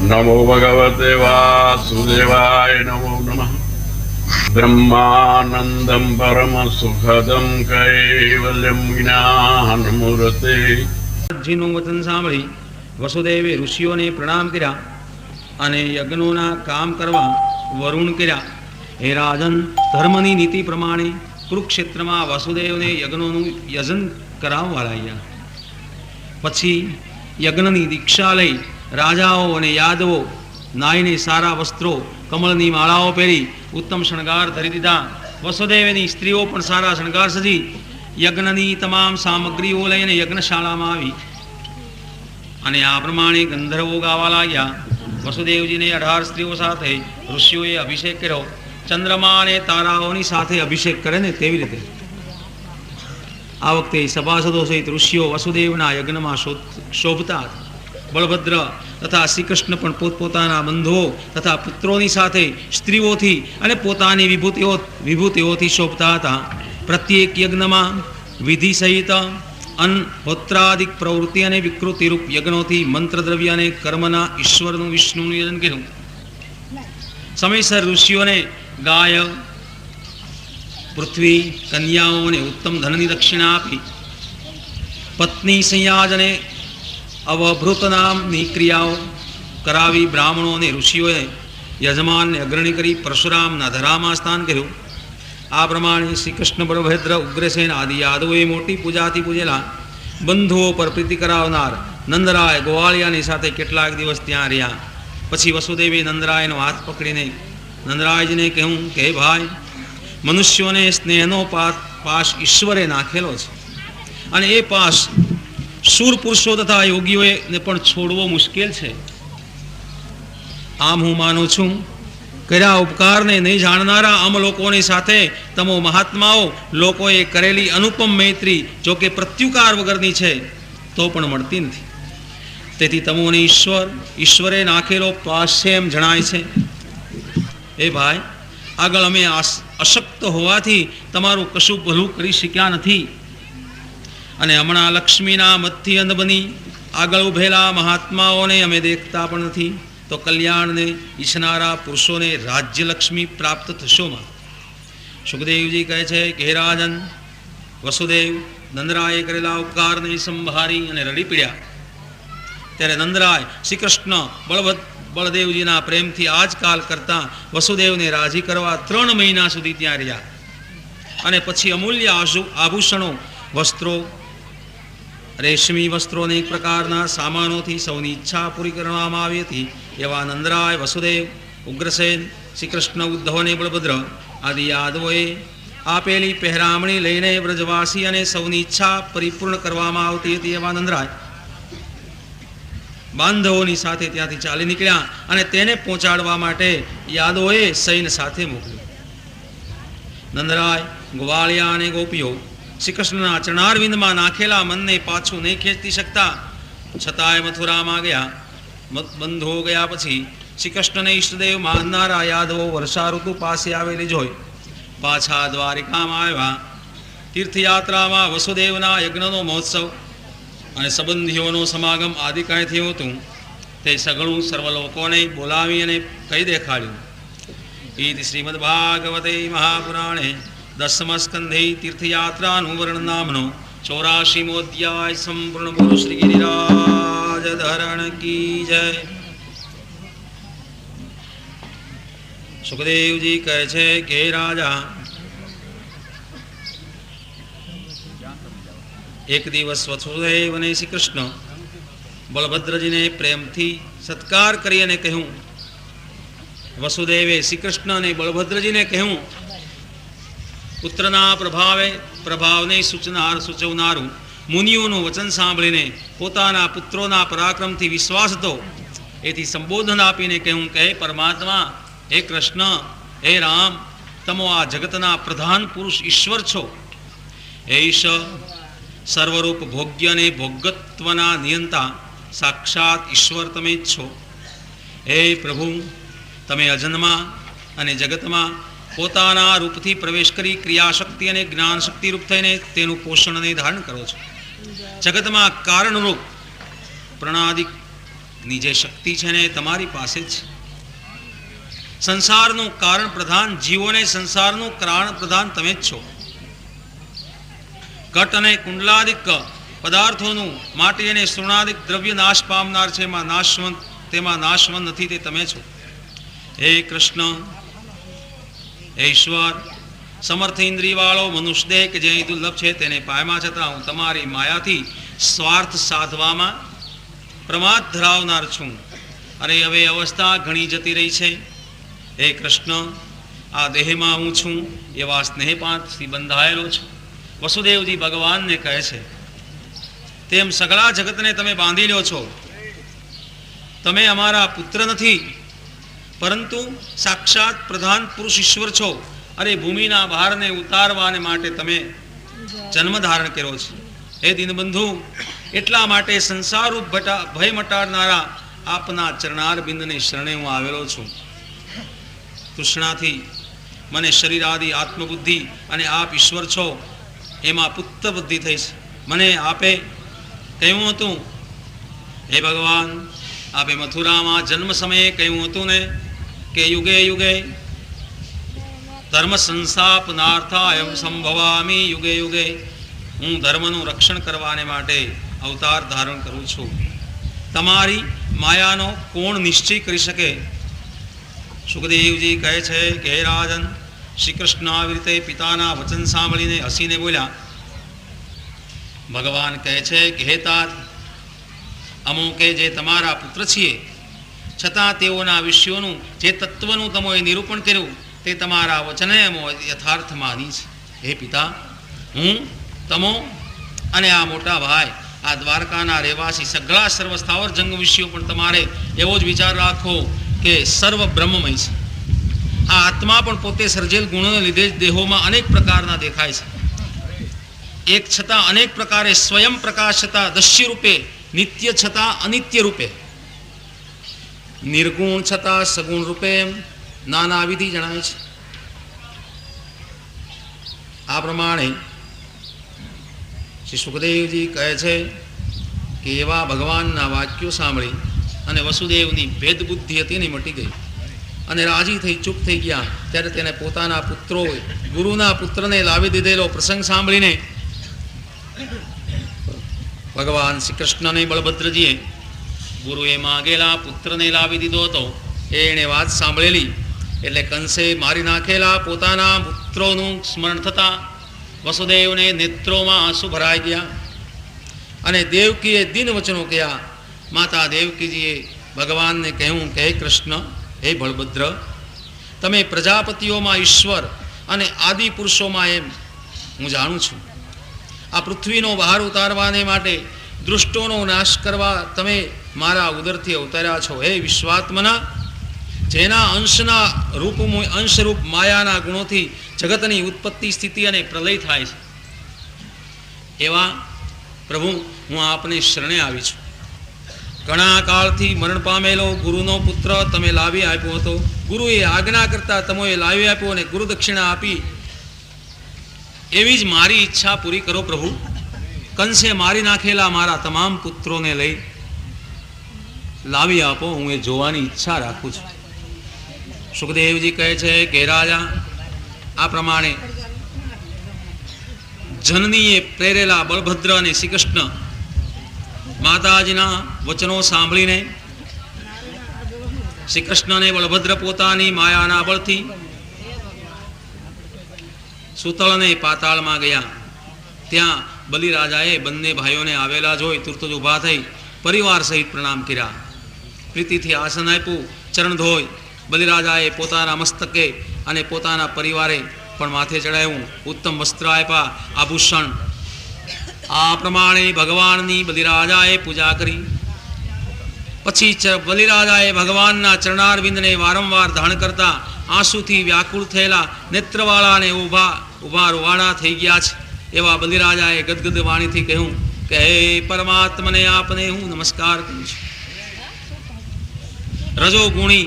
नमो भगवते वासुदेवाय नमो नमः। ब्रह्मानंदं परम सुखदं कैवल्यं ज्ञानमूर्ते। જીનું વચન સાંભળી વસુદેવે ઋષિઓને પ્રણામ કર્યા અને યજ્ઞોના કામ કરવા વરુણ કર્યા. હે રાજન, ધર્મની નીતિ પ્રમાણે કુરુક્ષેત્રમાં વસુદેવને યજ્ઞોનું યજન કરાવવા લાગ્યા. પછી યજ્ઞની દીક્ષા લઈ રાજાઓ અને યાદવો નાઈને સારા વસ્ત્રો, કમળની માળાઓ પહેરી ઉત્તમ શણગાર ધરી દીધા. વસુદેવની સ્ત્રીઓ પણ સારા શણગાર સજી યજ્ઞની તમામ સામગ્રીઓ લઈને યજ્ઞશાળામાં આવી અને આ પ્રમાણે ગંધર્વો ગાવા લાગ્યા. વસુદેવજીને 18 સ્ત્રીઓ સાથે ઋષિઓએ અભિષેક કર્યો. ચંદ્રમા અને તારાઓની સાથે અભિષેક કરે ને તેવી રીતે આ વખતે સભાસદો સહિત ઋષિઓ વસુદેવના યજ્ઞમાં શોભતા હતા. બળભદ્ર તથા શ્રી કૃષ્ણ પણ પોતપોતાના બંધુઓ તથા પુત્રોની સાથે સ્ત્રીઓથી અને પોતાની વિભૂતિઓથી શોભતા હતા. પ્રત્યેક યજ્ઞમાં વિધિ સહિત હોત્રાદિક પ્રવૃત્તિ અને વિકૃતિરૂપ યજ્ઞોથી મંત્રદ્રવ્ય અને કર્મના ઈશ્વરનું વિષ્ણુનું યજન કર્યું. સમયસર ઋષિઓને ગાય, પૃથ્વી, કન્યાઓને ઉત્તમ ધનની દક્ષિણા આપી પત્ની સંયાજ અને અવભૃત નામની ક્રિયાઓ કરાવી બ્રાહ્મણો અને ઋષિઓએ યજમાનને અગ્રણી કરી પરશુરામના ધરામાં સ્થાન કર્યું. આ પ્રમાણે શ્રી કૃષ્ણ, બળભદ્ર, ઉગ્રસેન આદિ યાદવોએ મોટી પૂજાથી પૂજેલા બંધુઓ પર પ્રીતિ કરાવનાર નંદરાય ગોવાળિયાની સાથે કેટલાક દિવસ ત્યાં રહ્યા. પછી વસુદેવે નંદરાયનો હાથ પકડીને નંદરાયજીને કહ્યું કે હે ભાઈ, મનુષ્યોને સ્નેહનો પાશ ઈશ્વરે નાખેલો છે અને એ પાશ શૂર પુરુષો તથા યોગીઓને પણ છોડવો મુશ્કેલ છે. આમ હું માનું છું, કર્યા ઉપકારને નહીં જાણનારા અમ લોકોની સાથે તમો મહાત્માઓ લોકોએ કરેલી અનુપમ મૈત્રી જોકે પ્રત્યુકાર વગરની છે તો પણ મળતી નથી. તેથી તમોને ઈશ્વરે નાખેલો પાશ છે એમ જણાય છે. એ ભાઈ, આગળ અમે અશક્ત હોવાથી તમારું કશું ભલું કરી શક્યા નથી અને હમણાં લક્ષ્મીના મતથી અંધ બની આગળ ઉભેલા મહાત્માઓને અમે દેખતા પણ નથી. તો કલ્યાણને ઈચ્છનારા પુરુષોને રાજ્યલક્ષ્મી પ્રાપ્ત થશોમાં. સુખદેવજી કહે છે કે હે રાજન, વસુદેવ નંદરાયે કરેલા ઉપકારને સંભાળી અને રડી પીડ્યા. ત્યારે નંદરાય શ્રી કૃષ્ણ બળદેવજીના પ્રેમથી આજકાલ કરતાં વસુદેવને રાજી કરવા 3 મહિના સુધી ત્યાં રહ્યા અને પછી અમૂલ્ય આભૂષણો, વસ્ત્રો, રેશમી વસ્ત્રો અનેક પ્રકારના સામાનોથી સૌની ઈચ્છા પૂરી કરવામાં આવી હતી. એવા નંદરાય, વસુદેવ, ઉગ્રસેન, શ્રી કૃષ્ણ, ઉદ્ધવ અને બળભદ્ર આદિ યાદવોએ આપેલી પહેરામણી લઈને વ્રજવાસી અને સૌની ઈચ્છા પરિપૂર્ણ કરવામાં આવતી હતી. એવા નંદરાય બાંધવોની સાથે ત્યાંથી ચાલી નીકળ્યા અને તેને પહોંચાડવા માટે યાદવોએ સૈન્ય સાથે મોકલ્યું. નંદરાય, ગોવાળિયા અને ગોપીઓ શ્રી કૃષ્ણના ચરણારવિંદમાં નાખેલા મનને પાછું નહીં ખેંચી શકતા છતાંય મથુરામાં ગયા. બંધુઓ ગયા પછી શ્રી કૃષ્ણને ઈષ્ટદેવ માનનારા યાદવો વર્ષા ઋતુ પાસે આવેલી જોઈ પાછા દ્વારિકામાં આવ્યા. તીર્થયાત્રામાં વસુદેવના યજ્ઞનો મહોત્સવ અને સંબંધીઓનો સમાગમ આદિ કાંઈ થયું હતું તે સઘળું સર્વ લોકોને બોલાવી અને કહી દેખાડ્યું. ઈતિ શ્રીમદ્ભાગવતે મહાપુરાણે 10મ સ્કંધે તીર્થયાત્રાનું વર્ણન નામનો 84મો અધ્યાય સંપૂર્ણ. બોલો શ્રી ગિરિરાજ ધરણ કી જય. સુખદેવજી કહે છે કે રાજા, એક દિવસ વસુદેવ અને શ્રી કૃષ્ણ બળભદ્રજીને પ્રેમથી સત્કાર કરી અને કહ્યું. વસુદેવે શ્રી કૃષ્ણ અને બળભદ્રજીને કહ્યું, પુત્રના પ્રભાવને સૂચવનારું મુનિઓનું વચન સાંભળીને પોતાના પુત્રોના પરાક્રમથી વિશ્વાસ હતો. એથી સંબોધન આપીને કહ્યું કે હે પરમાત્મા, હે કૃષ્ણ, હે રામ, તમો આ જગતના પ્રધાન પુરુષ ઈશ્વર છો. હે ઈશ, સર્વરૂપ ભોગ્ય અને ભોગત્વના નિયંતા સાક્ષાત ઈશ્વર તમે જ છો. હે પ્રભુ, તમે અજન્મા અને જગતમાં પોતાના રૂપથી પ્રવેશ કરી ક્રિયાશક્તિ અને જ્ઞાન શક્તિ રૂપ થઈને તેનું પોષણ અને ધારણ કરો છો. જગતમાં કારણરૂપ ની જે શક્તિ છે ને એ તમારી પાસે જ છે. સંસારનું કારણ પ્રધાન જીવોને સંસારનું કારણ પ્રધાન તમે જ છો. ઘટ અને કુંડલાદિક પદાર્થોનું માટી અને સોનાદિક દ્રવ્ય નાશ પામનાર છે, તેમાં નાશવંત નથી, તે તમે છો. હે કૃષ્ણ, હે ઈશ્વર, સમર્થ ઇન્દ્રિય વાળો મનુષ્ય દેહ કે જે દુર્લભ છે તેને પાયમાં છતાં હું તમારી માયાથી સ્વાર્થ સાધવામાં પ્રમાદ ધરાવનાર છું. અરે હવે અવસ્થા ઘણી જતી રહી છે. હે કૃષ્ણ, આ દેહમાં હું છું એવા સ્નેહપાતથી બંધાયેલો છું. વસુદેવજી ભગવાનને કહે છે તેમ સગળા જગતને તમે બાંધી લ્યો છો. તમે અમારા પુત્ર નથી, પરંતુ સાક્ષાત પ્રધાન પુરુષ ઈશ્વર છો. અરે ભૂમિના ભારને ઉતારવાને માટે તમે જન્મ ધારણ કર્યો છે. હે દીનબંધુ, એટલા માટે સંસારરૂપ ભય મટાડનારા આપના ચરણાર બિંદને શરણે હું આવેલો છું. તૃષ્ણાથી મને શરીર આદિ આત્મબુદ્ધિ અને આપ ઈશ્વર છો એમાં પુત્ર બુદ્ધિ થઈ છે. મને આપે કહ્યું હતું, હે ભગવાન, આપે મથુરામાં જન્મ સમયે કહ્યું હતું ને કે યુગે યુગે ધર્મ સંસ્થાપનાર્થાય સંભવામી યુગે યુગે. હું ધર્મનું રક્ષણ કરવાને માટે અવતાર ધારણ કરું છું. તમારી માયાનો કોણ નિશ્ચય કરી શકે? સુખદેવજી કહે છે કે હે રાજન, શ્રી કૃષ્ણ આવી રીતે પિતાના વચન સાંભળીને હસીને બોલ્યા. ભગવાન કહે છે કે હે તાત, અમો કે જે તમારા પુત્ર છીએ, છતાં તેઓના વિષયોનું જે તત્વનું તમોએ નિરૂપણ કર્યું તે તમારા વચને અમો યથાર્થ માની છે. હે પિતા, હું, તમો અને આ મોટા ભાઈ, આ દ્વારકાના રહેવાસી સગળા સર્વ સ્થાવર જંગ વિષયો પણ તમારે એવો જ વિચાર રાખો કે સર્વ બ્રહ્મમય છે. આ આત્મા પણ પોતે સર્જેલ ગુણોને લીધે જ દેહોમાં અનેક પ્રકારના દેખાય છે. એક છતાં અનેક પ્રકારે સ્વયં પ્રકાશ છતાં દસ્ય રૂપે, નિત્ય છતાં અનિત્ય રૂપે, નિર્ગુણ છતાં સગુણ રૂપે નાના વિધિ જણાય છે. આ પ્રમાણે શ્રી સુખદેવજી કહે છે કે એવા ભગવાનના વાક્યો સાંભળી અને વસુદેવની ભેદ બુદ્ધિ હતી ને મટી ગઈ અને રાજી થઈ ચૂપ થઈ ગયા. ત્યારે તેને પોતાના પુત્રો, ગુરુના પુત્રને લાવી દીધેલો પ્રસંગ સાંભળીને ભગવાન શ્રી કૃષ્ણને બળભદ્રજીએ ગુરુએ માગેલા પુત્રને લાવી દીધો હતો. એણે વાત સાંભળેલી એટલે કંસે મારી નાખેલા પોતાના પુત્રોનું સ્મરણ થતાં વસુદેવને નેત્રોમાં આંસુ ભરાઈ ગયા અને દેવકીએ દિન વચનો કહ્યા. માતા દેવકીજીએ ભગવાનને કહ્યું કે હે કૃષ્ણ, હે બળભદ્ર, તમે પ્રજાપતિઓમાં ઈશ્વર અને આદિ પુરુષોમાં એમ હું જાણું છું. આ પૃથ્વીનો બહાર ઉતારવાને માટે દુષ્ટોનો નાશ કરવા તમે મારા ઉદરથી અવતર્યા છો. હે વિશ્વાત્મના, જેના અંશરૂપ માયાના ગુણોથી જગતની ઉત્પત્તિ, સ્થિતિ અને પ્રલય થાય છે, એવા પ્રભુ હું આપને શરણે આવી છું. ઘણા કાળથી મરણ પામેલો ગુરુનો પુત્ર તમે લાવી આપ્યો હતો. ગુરુએ આજ્ઞા કરતા તમોએ લાવી આપ્યો અને ગુરુ દક્ષિણા આપી. એવી જ મારી ઈચ્છા પૂરી કરો પ્રભુ. કંસે મારી નાખેલા મારા તમામ પુત્રોને લઈ લાવી આપો, હું એ જોવાની ઈચ્છા રાખું છું. સુખદેવજી કહે છે કે રાજા, આ પ્રમાણે જનનીએ પ્રેરેલા બળભદ્ર અને શ્રી કૃષ્ણ માતાજીના વચનો સાંભળીને શ્રી કૃષ્ણ અને બળભદ્ર પોતાની માયાના બળથી સુતળ અને પાતાળમાં ગયા. ત્યાં બલિરાજાએ બંને ભાઈઓને આવેલા જોઈ તુરત જ ઊભા થઈ પરિવાર સહિત પ્રણામ કર્યા. પ્રીતિથી આસન આપ્યું, ચરણ ધોઈ બલિરાજાએ પોતાના મસ્તકે અને પોતાના પરિવારે પણ માથે ચડાવ્યું. ઉત્તમ વસ્ત્ર આપ્યા, આભૂષણ. આ પ્રમાણે ભગવાનની બલિરાજાએ પૂજા કરી. પછી બલિરાજાએ ભગવાનના ચરણારવિંદને વારંવાર ધારણ કરતા આંસુથી વ્યાકુળ થયેલા નેત્રવાળાને ઊભા રૂવાડા થઈ ગયા છે. એવા બલિરાજાએ ગદગદ વાણીથી કહ્યું કે હે પરમાત્મને આપને હું નમસ્કાર કરું છું. રજોગુણી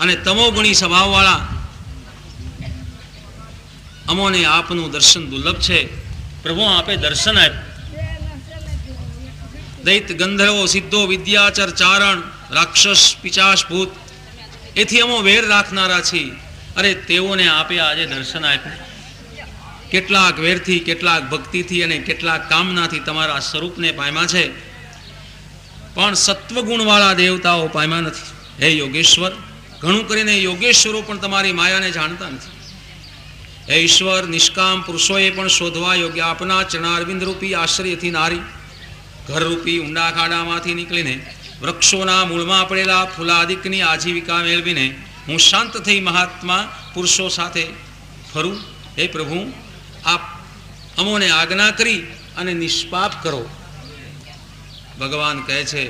અને તમોગુણી સ્વભાવવાળા અમોને આપનું દર્શન દુર્લભ છે. પ્રભુ આપે દર્શન આપ્યું. દૈત ગંધર્વો સિદ્ધો વિદ્યાચર ચારણ રાક્ષસ પિચાશ ભૂત એથી અમો વેર રાખનારા છીએ. અરે તેઓને આપે આજે દર્શન આપ્યું. કેટલાક વેરથી, કેટલાક ભક્તિથી અને કેટલાક કામનાથી તમારા સ્વરૂપને પામ્યા છે, પણ સત્વગુણવાળા દેવતાઓ પામ્યા નથી. હે યોગેશ્વર, ઘણું કરીને યોગેશ્વરો પણ તમારી માયાને જાણતા નથી. હે ઈશ્વર, નિષ્કામ પુરુષોએ પણ શોધવા યોગ્ય આપના ચરણારવિંદ રૂપી આશ્રયથી નારી ઘરરૂપી ઊંડા ખાડામાંથી નીકળીને વૃક્ષોના મૂળમાં પડેલા ફૂલાદિકની આજીવિકા મેળવીને હું શાંત થઈ મહાત્મા પુરુષો સાથે ફરું. હે પ્રભુ, આપ અમોને આજ્ઞા કરી અને નિષ્પાપ કરો. ભગવાન કહે છે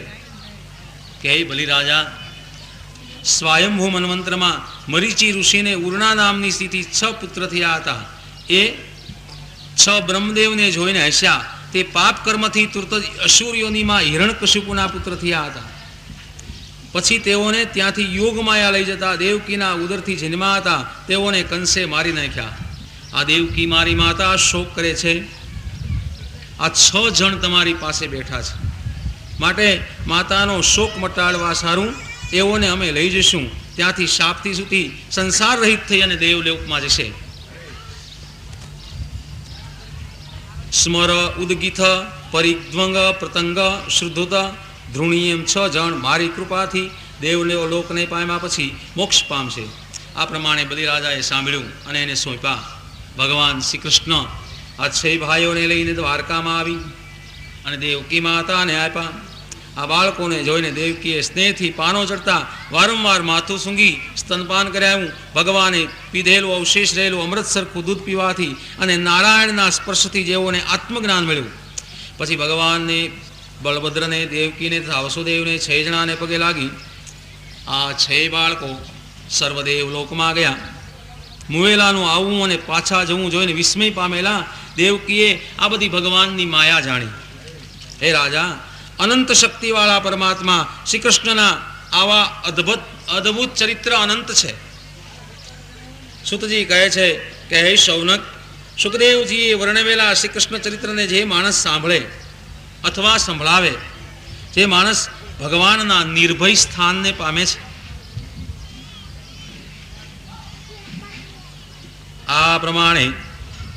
કે હે બલિરાજા, સ્વયંભૂ મન્વંતરમાં મરીચી ઋષિને ઉર્ણા નામની સ્થિતિ 6 પુત્ર થયા હતા. એ 6 બ્રહ્મદેવને જોઈને હસ્યા. તે પાપ કર્મથી તુરત જ અસુર્યોનીમાં હિરણ્યકશિપુના પુત્ર થયા હતા. પછી તેઓને ત્યાંથી યોગમાયા લઈ જતા દેવકીના ઉદરથી જન્મ્યા હતા. તેઓને કંસે મારી નાખ્યા. આ દેવકી મારી માતા શોક કરે છે. આ 6 જણ તમારી પાસે બેઠા છે, માટે માતાનો શોક મટાડવા સારું એઓને અમે લઈ જઈશું. ત્યાંથી શાપથી સુધી સંસાર રહિત થઈ અને દેવલોકમાં જશે. સ્મર ઉદગીથ પરિદ્વંગ પ્રતંગ શ્રુદ્ધુત ધૃણીયમ 6 જણ મારી કૃપાથી દેવલોકને પામ્યા પછી મોક્ષ પામશે. આ પ્રમાણે બલિરાજાએ સાંભળ્યું અને એને સોંપ્યા. ભગવાન શ્રી કૃષ્ણ આ 6 ભાઈઓને લઈને દ્વારકામાં આવી અને દેવકી માતાને આપ્યા. આ બાળકોને જોઈને દેવકીએ સ્નેહથી પાનો ચડતા વારંવાર માથું સૂંઘી સ્તનપાન કરાવ્યું. ભગવાને પીધેલું અવશેષ રહેલું અમૃત સરખું દૂધ પીવાથી અને નારાયણના સ્પર્શથી જેઓને આત્મજ્ઞાન મળ્યું. પછી ભગવાનને, બળભદ્રને, દેવકીને તથા વસુદેવને 6 જણાને પગે લાગી આ 6 બાળકો સર્વદેવ લોકમાં ગયા. મુવેલાનું આવવું અને પાછા જવું જોઈને વિસ્મય પામેલા દેવકીએ આ બધી ભગવાનની માયા જાણી. હે રાજા, અનંત શક્તિવાળા પરમાત્મા શ્રી કૃષ્ણના આવા અદ્ભુત ચરિત્ર અનંત છે. સુતજી કહે છે કે હે શૌનક, સુખદેવજીએ વર્ણવેલા શ્રી કૃષ્ણ ચરિત્રને જે માણસ સાંભળે અથવા સંભળાવે, જે માણસ ભગવાનના નિર્ભય સ્થાનને પામે છે. આ પ્રમાણે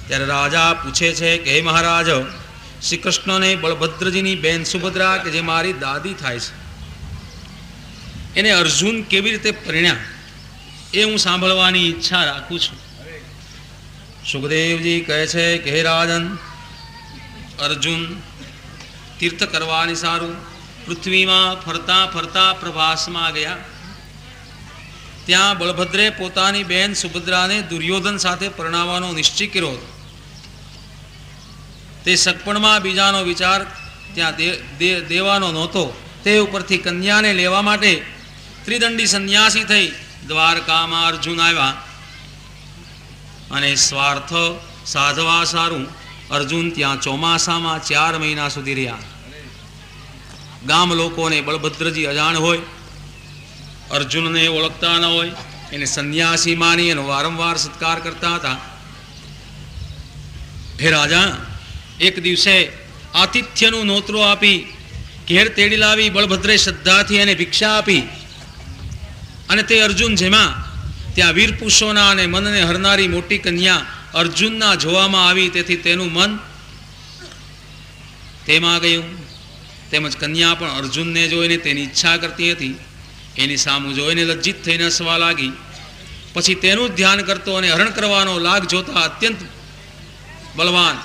ત્યારે રાજા પૂછે છે કે હે મહારાજ, શ્રી કૃષ્ણને બળભદ્રજીની બેન સુભદ્રા કે જે મારી દાદી થાય છે, એને અર્જુન કેવી રીતે પરિણ્યા એ હું સાંભળવાની ઈચ્છા રાખું છું. સુખદેવજી કહે છે કે હે રાજન, અર્જુન તીર્થ કરવાની સારું પૃથ્વીમાં ફરતા ફરતા પ્રવાસમાં ગયા. ત્યાં બળભદ્રે પોતાની બેન સુભદ્રાને દુર્યોધન સાથે પરણાવવાનો નિશ્ચય કર્યો હતો. તે સગપણમાં બીજાનો વિચાર ત્યાં દેવાનો નહોતો. તે ઉપરથી કન્યાને લેવા માટે ત્રિદંડી સંન્યાસી થઈ દ્વારકામાં અર્જુન આવ્યા અને સ્વાર્થ સાધવા સારું અર્જુન ત્યાં ચોમાસામાં 4 મહિના સુધી રહ્યા. ગામ લોકોને બળભદ્રજી અજાણ હોય, અર્જુનને ઓળખતા ન હોય, એને સંન્યાસી માની એનો વારંવાર સત્કાર કરતા હતા. હે રાજા, એક દિવસે આતિથ્યનું નોતરો આપી ઘેર તેડી લાવી બળભદ્રે શ્રદ્ધાથી એને ભિક્ષા આપી અને તે અર્જુન જેમાં ત્યાં વીરપુરુષોના અને મનને હરનારી મોટી કન્યા અર્જુનના જોવામાં આવી. તેથી તેનું મન તેમાં ગયું. તેમજ કન્યા પણ અર્જુનને જોઈને તેની ઈચ્છા કરતી હતી. એની સામું જોઈને લજ્જિત થઈને હસવા લાગી. પછી તેનું જ ધ્યાન કરતો અને હરણ કરવાનો લાગ જોતા અત્યંત બળવાન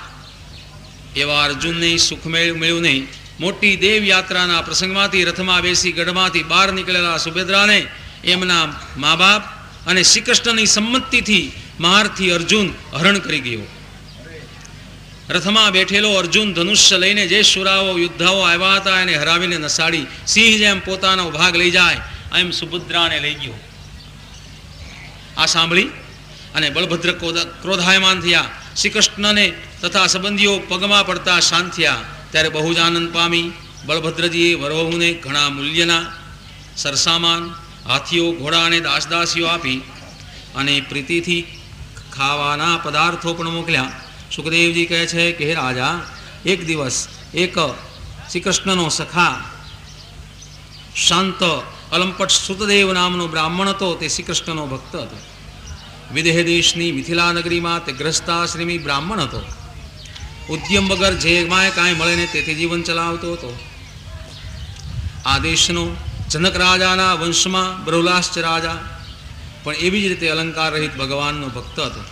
એવા અર્જુનને સુખ મળ્યું નહીં. મોટી દેવ યાત્રાના પ્રસંગમાંથી રથમાં બેસી ગઢમાંથી બહાર નીકળેલા સુભદ્રાને એમના મા બાપ અને શ્રી કૃષ્ણની સંમતિથી મારથી અર્જુન હરણ કરી ગયો. રથમાં બેઠેલો અર્જુન ધનુષ્ય લઈને જે સુરાઓ યોદ્ધાઓ આવ્યા હતા એને હરાવીને નસાડી સિંહ જેમ પોતાનો ભાગ લઈ જાય એમ સુભદ્રાને લઈ ગયો. આ સાંભળી અને બળભદ્ર ક્રોધાયમાન થયા. શ્રી કૃષ્ણને તથા સંબંધીઓ પગમાં પડતા શાંત થયા. ત્યારે બહુ જ આનંદ પામી બળભદ્રજીએ વરવહુને ઘણા મૂલ્યના સરસામાન, હાથીઓ, ઘોડા અને દાસદાસીઓ આપી અને પ્રીતિથી ખાવાના પદાર્થો પણ મોકલ્યા. સુખદેવજી કહે છે કે હે રાજા, એક દિવસ એક શ્રી કૃષ્ણનો સખા શાંત અલંપટ સુતદેવ નામનો બ્રાહ્મણ હતો. તે શ્રી કૃષ્ણનો ભક્ત હતો. વિદેહ દેશની મિથિલા નગરીમાં તે ગ્રસ્તાશ્રમી બ્રાહ્મણ હતો. ઉદ્યમ વગર જેમાં કાંઈ મળે ને તેથી જીવન ચલાવતો હતો. આ દેશનો જનક રાજાના વંશમાં બૃહલાશ્ચ રાજા પણ એવી જ રીતે અલંકાર રહિત ભગવાનનો ભક્ત હતો.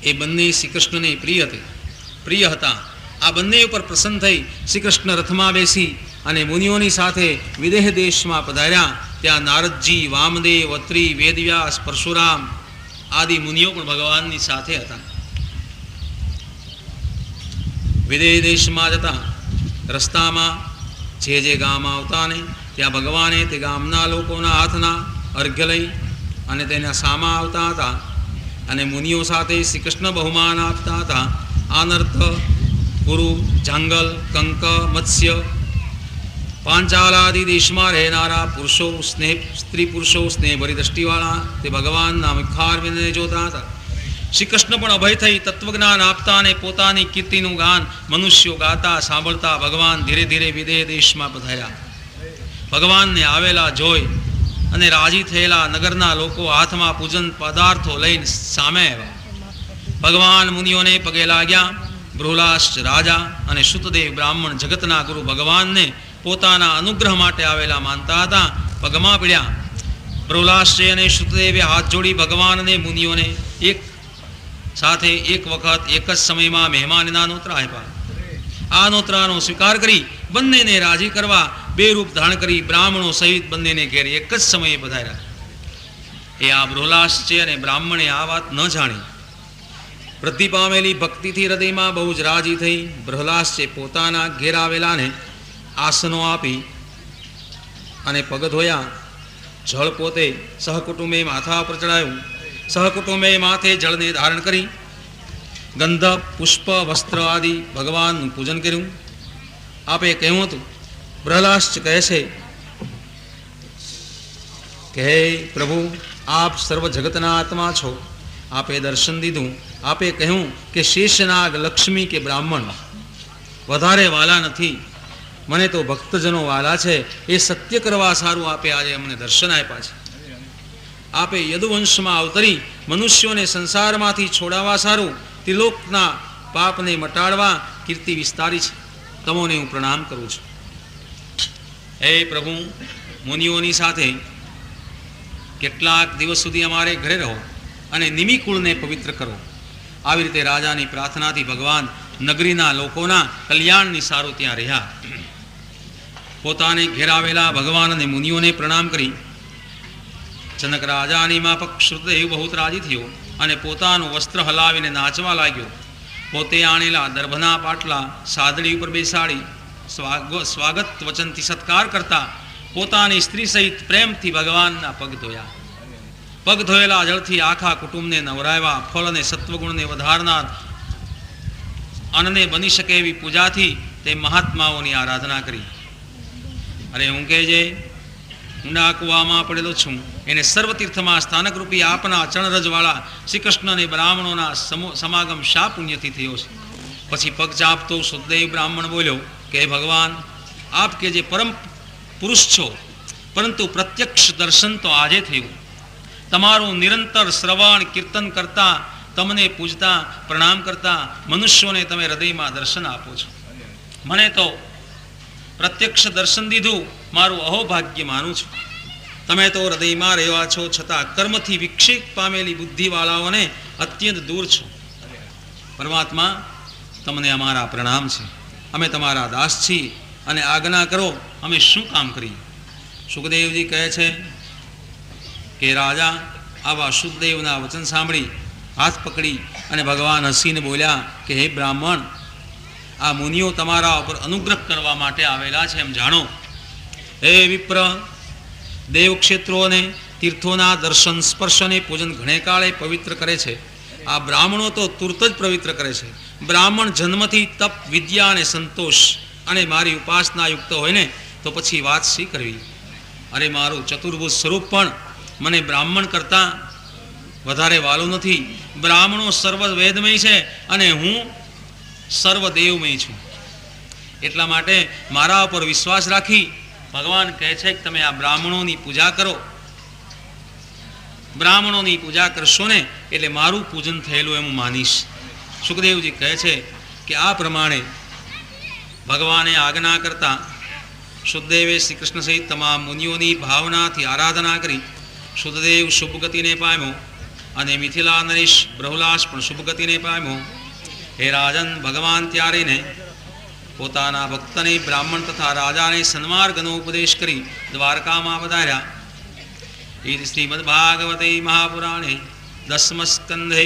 એ બંને શ્રી કૃષ્ણને પ્રિય હતા. આ બંને ઉપર પ્રસન્ન થઈ શ્રી કૃષ્ણ રથમાં બેસી અને મુનિઓની સાથે વિદેહ દેશમાં પધાર્યા. ત્યાં નારદજી, વામદેવ, અત્રિ, વેદવ્યાસ, પરશુરામ આદિ મુનિઓ પણ ભગવાનની સાથે હતા. વિદેહ દેશમાં જતા રસ્તામાં જે ગામ આવતા ને ત્યાં ભગવાને તે ગામના લોકોના હાથના અર્ઘ્ય લઈ અને તેના સામા આવતા હતા અને મુનિઓ સાથે શ્રી કૃષ્ણ બહુમાન આપતા હતા. આનર્થ, પુરુ, જાંગલ, કંક, મત્સ્ય, પાંચાલાદિ દેશમાં રહેનારા પુરુષો, સ્ત્રી પુરુષો સ્નેહભરી દ્રષ્ટિવાળા તે ભગવાનના મુખારવિંદને જોતા હતા. શ્રી કૃષ્ણ પણ અભય થઈ તત્વજ્ઞાન આપતા અને પોતાની કીર્તિનું ગાન મનુષ્યો ગાતા સાંભળતા ભગવાન ધીરે ધીરે વિદેહ દેશમાં પધાર્યા. ભગવાનને આવેલા જોઈ અને રાજી થયેલા નગરના લોકો હાથમાં પૂજન પદાર્થો લઈને સામે આવ્યા. ભગવાન મુનિઓને પગે લાગ્યા. બૃહલાશ્ચ રાજા અને સુતદેવ બ્રાહ્મણ જગતના ગુરુ ભગવાનને પોતાના અનુગ્રહ માટે આવેલા માનતા હતા. પગમાં પડ્યા. બૃહલાશ્ચે અને સુતદેવે હાથ જોડી ભગવાન અને મુનિઓને એક સાથે એક વખત એક જ સમયમાં મહેમાનના નોતરા આપ્યા. આ નોતરાનો સ્વીકાર કરી બંનેને રાજી કરવા બે રૂપ ધારણ કરી બ્રાહ્મણો સહિત બંનેને ઘેર એક જ સમયે પધાર્યા. એ આ બૃહલાશ્ચે અને બ્રાહ્મણે આ વાત ન જાણી વૃદ્ધિ પામેલી ભક્તિથી હૃદયમાં બહુ જ રાજી થઈ બૃહલાશ્ચે પોતાના ઘેર આવેલાને આસનો આપી અને પગ ધોયા. જળ પોતે સહકુટુંબે માથા પર ચડાયું. સહકુટુંબે માથે જળને ધારણ કરી ગંધ, પુષ્પ, વસ્ત્ર આદિ ભગવાનનું પૂજન કર્યું. આપે કહ્યું હતું, બૃહલાશ્ચ કહે છે કે હે પ્રભુ, આપ સર્વ જગતના આત્મા છો. આપે દર્શન દીધું. આપે કહ્યું કે શેષનાગ, લક્ષ્મી કે બ્રાહ્મણ વધારે વાલા નથી, મને તો ભક્તજનો વાલા છે. એ સત્ય કરવા સારું આપે આજે અમને દર્શન આપ્યા છે. આપે યદુવંશમાં અવતરી મનુષ્યોને સંસારમાંથી છોડાવવા સારું ત્રિલોકના પાપને મટાડવા કીર્તિ વિસ્તારી છે. તમોને હું પ્રણામ કરું છું. હે પ્રભુ, મુનિઓની સાથે કેટલાક દિવસ સુધી અમારે ઘરે રહો અને નિમિકુળને પવિત્ર કરો. આવી રીતે રાજાની પ્રાર્થનાથી ભગવાન નગરીના લોકોના કલ્યાણની સારું ત્યાં રહ્યા. પોતાને ઘેરાવેલા ભગવાન અને મુનિઓને પ્રણામ કરી જનક રાજાની માફક શ્રુતદેવ બહુ રાજી થયો અને પોતાનું વસ્ત્ર હલાવીને નાચવા લાગ્યો. પોતે આણેલા દર્ભના પાટલા સાદડી ઉપર બેસાડી સ્વાગત વચનથી સત્કાર કરતા પોતાની સ્ત્રી સહિત પ્રેમથી ભગવાનના પગ ધોયા. પગ ધોયેલા જળથી આખા કુટુંબને નવરાવ્યા. ફળ અને સત્વગુણને વધારનાર અન્નને બની શકે એવી પૂજાથી તે મહાત્માઓની આરાધના કરી. અરે હું કે જે ઊંડા કૂવામાં પડેલો છું એને સર્વતીર્થમાં સ્થાનકરૂપી આપના ચરણરજવાળા શ્રી કૃષ્ણ અને બ્રાહ્મણોના સમાગમ શા પુણ્યથી થયો છે. પછી પગ ચાપતો સુતદેવ બ્રાહ્મણ બોલ્યો કે ભગવાન, આપ કે જે પરમ પુરુષ છો, પરંતુ પ્રત્યક્ષ દર્શન તો આજે થયું. તમારું નિરંતર શ્રવણ કીર્તન કરતા, તમને પૂજતા પ્રણામ કરતા મનુષ્યોને તમે હૃદયમાં દર્શન આપો છો. મને તો પ્રત્યક્ષ દર્શન દીધું મારું અહોભાગ્ય માનું છું. તમે તો હૃદયમાં રહેવા છો છતાં કર્મથી વિક્ષેપ પામેલી બુદ્ધિવાળાઓને અત્યંત દૂર છો. પરમાત્મા, તમને અમારા પ્રણામ છે. અમે તમારા દાસ છીએ અને આજ્ઞા કરો, અમે શું કામ કરીએ. સુખદેવજી કહે છે કે રાજા આવા સુખદેવના વચન સાંભળી હાથ પકડી અને ભગવાન હસીને બોલ્યા કે હે બ્રાહ્મણ, આ મુનિઓ તમારા ઉપર અનુગ્રહ કરવા માટે આવેલા છે એમ જાણો. હે વિપ્ર, દેવક્ષેત્રો અને તીર્થોના દર્શન, સ્પર્શ અને પૂજન ઘણે કાળે પવિત્ર કરે છે. આ બ્રાહ્મણો તો તુરત જ પવિત્ર કરે છે. બ્રાહ્મણ જન્મથી તપ, વિદ્યા અને સંતોષ અને મારી ઉપાસના યુક્ત હોય ને તો પછી વાત શી કરવી. અરે મારું ચતુર્ભુજ સ્વરૂપ પણ મને બ્રાહ્મણ કરતાં વધારે વાલું નથી. બ્રાહ્મણો સર્વ વેદમય છે અને હું સર્વદેવમય છું. એટલા માટે મારા ઉપર વિશ્વાસ રાખી ભગવાન કહે છે કે તમે આ બ્રાહ્મણોની પૂજા કરો. બ્રાહ્મણોની પૂજા કરશો ને એટલે મારું પૂજન થયેલું એમ માનીશ. સુખદેવજી કહે છે કે આ પ્રમાણે ભગવાને આજ્ઞા કરતા શુદ્ધદેવે શ્રી કૃષ્ણ સહિત તમામ મુનિઓની ભાવનાથી આરાધના કરી શુદ્ધદેવ શુભગતિને પામ્યો અને મિથિલા નરેશ બ્રહુલાસ પણ શુભગતિને પામ્યો. હે રાજન, ભગવાન ત્યારેને પોતાના ભક્તને બ્રાહ્મણ તથા રાજાને સન્માર્ગનો ઉપદેશ કરી દ્વારકામાં વધાર્યા. શ્રીમદ્ભાગવતે મહાપુરાણે દસમસ્કંધે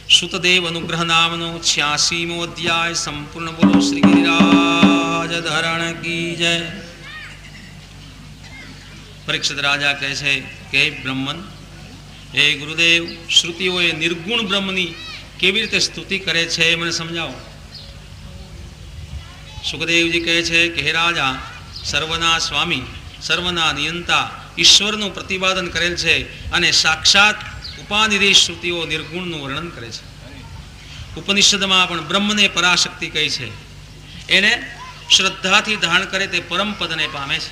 સુતદેવ અનુગ્રહ નામનો 86મો અધ્યાય સંપૂર્ણ. બોલો શ્રી ગિરિરાજ ધરણ કી જય. પરીક્ષિત રાજા કહે છે કે બ્રહ્મન, હે ગુરુદેવ, શ્રુતિઓએ નિર્ગુણ બ્રહ્મની કેવી રીતે સ્તુતિ કરે છે એ મને સમજાવો. સુખદેવજી કહે છે કે હે રાજા, સર્વના સ્વામી, સર્વના નિયંતા ઈશ્વરનું પ્રતિપાદન કરેલ છે અને સાક્ષાત ઉપાનિદેશ શ્રુતિઓ નિર્ગુણનું વર્ણન કરે છે. ઉપનિષદમાં પણ બ્રહ્મને પરાશક્તિ કહી છે. એને શ્રદ્ધાથી ધારણ કરે તે પરમ પદને પામે છે.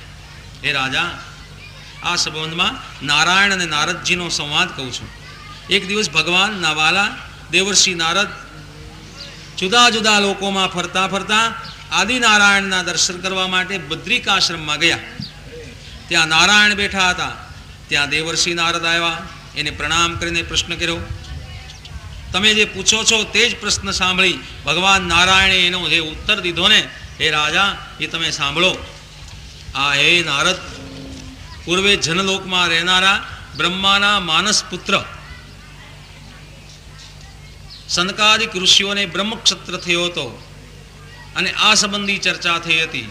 હે રાજા, આ સંબંધમાં નારાયણ અને નારદજીનો સંવાદ કહું છું. એક દિવસ ભગવાનના વાલા દેવર્ષિ નારદ જુદા જુદા લોકોમાં ફરતા ફરતા આદિનારાયણના દર્શન કરવા માટે બદ્રિકાશ્રમમાં ગયા. ત્યાં નારાયણ બેઠા હતા. ત્યાં દેવર્ષિ નારદ આવ્યા. એને પ્રણામ કરીને પ્રશ્ન કર્યો. તમે જે પૂછો છો તે જ પ્રશ્ન સાંભળી ભગવાન નારાયણે એનો જે ઉત્તર દીધો ને, હે રાજા, એ તમે સાંભળો. આ હે નારદ, પૂર્વે જનલોકમાં રહેનારા બ્રહ્માના માનસ પુત્ર સનકાદિક ઋષિઓને બ્રહ્મક્ષત્ર થયો હતો અને આ સંબંધી ચર્ચા થઈ હતી.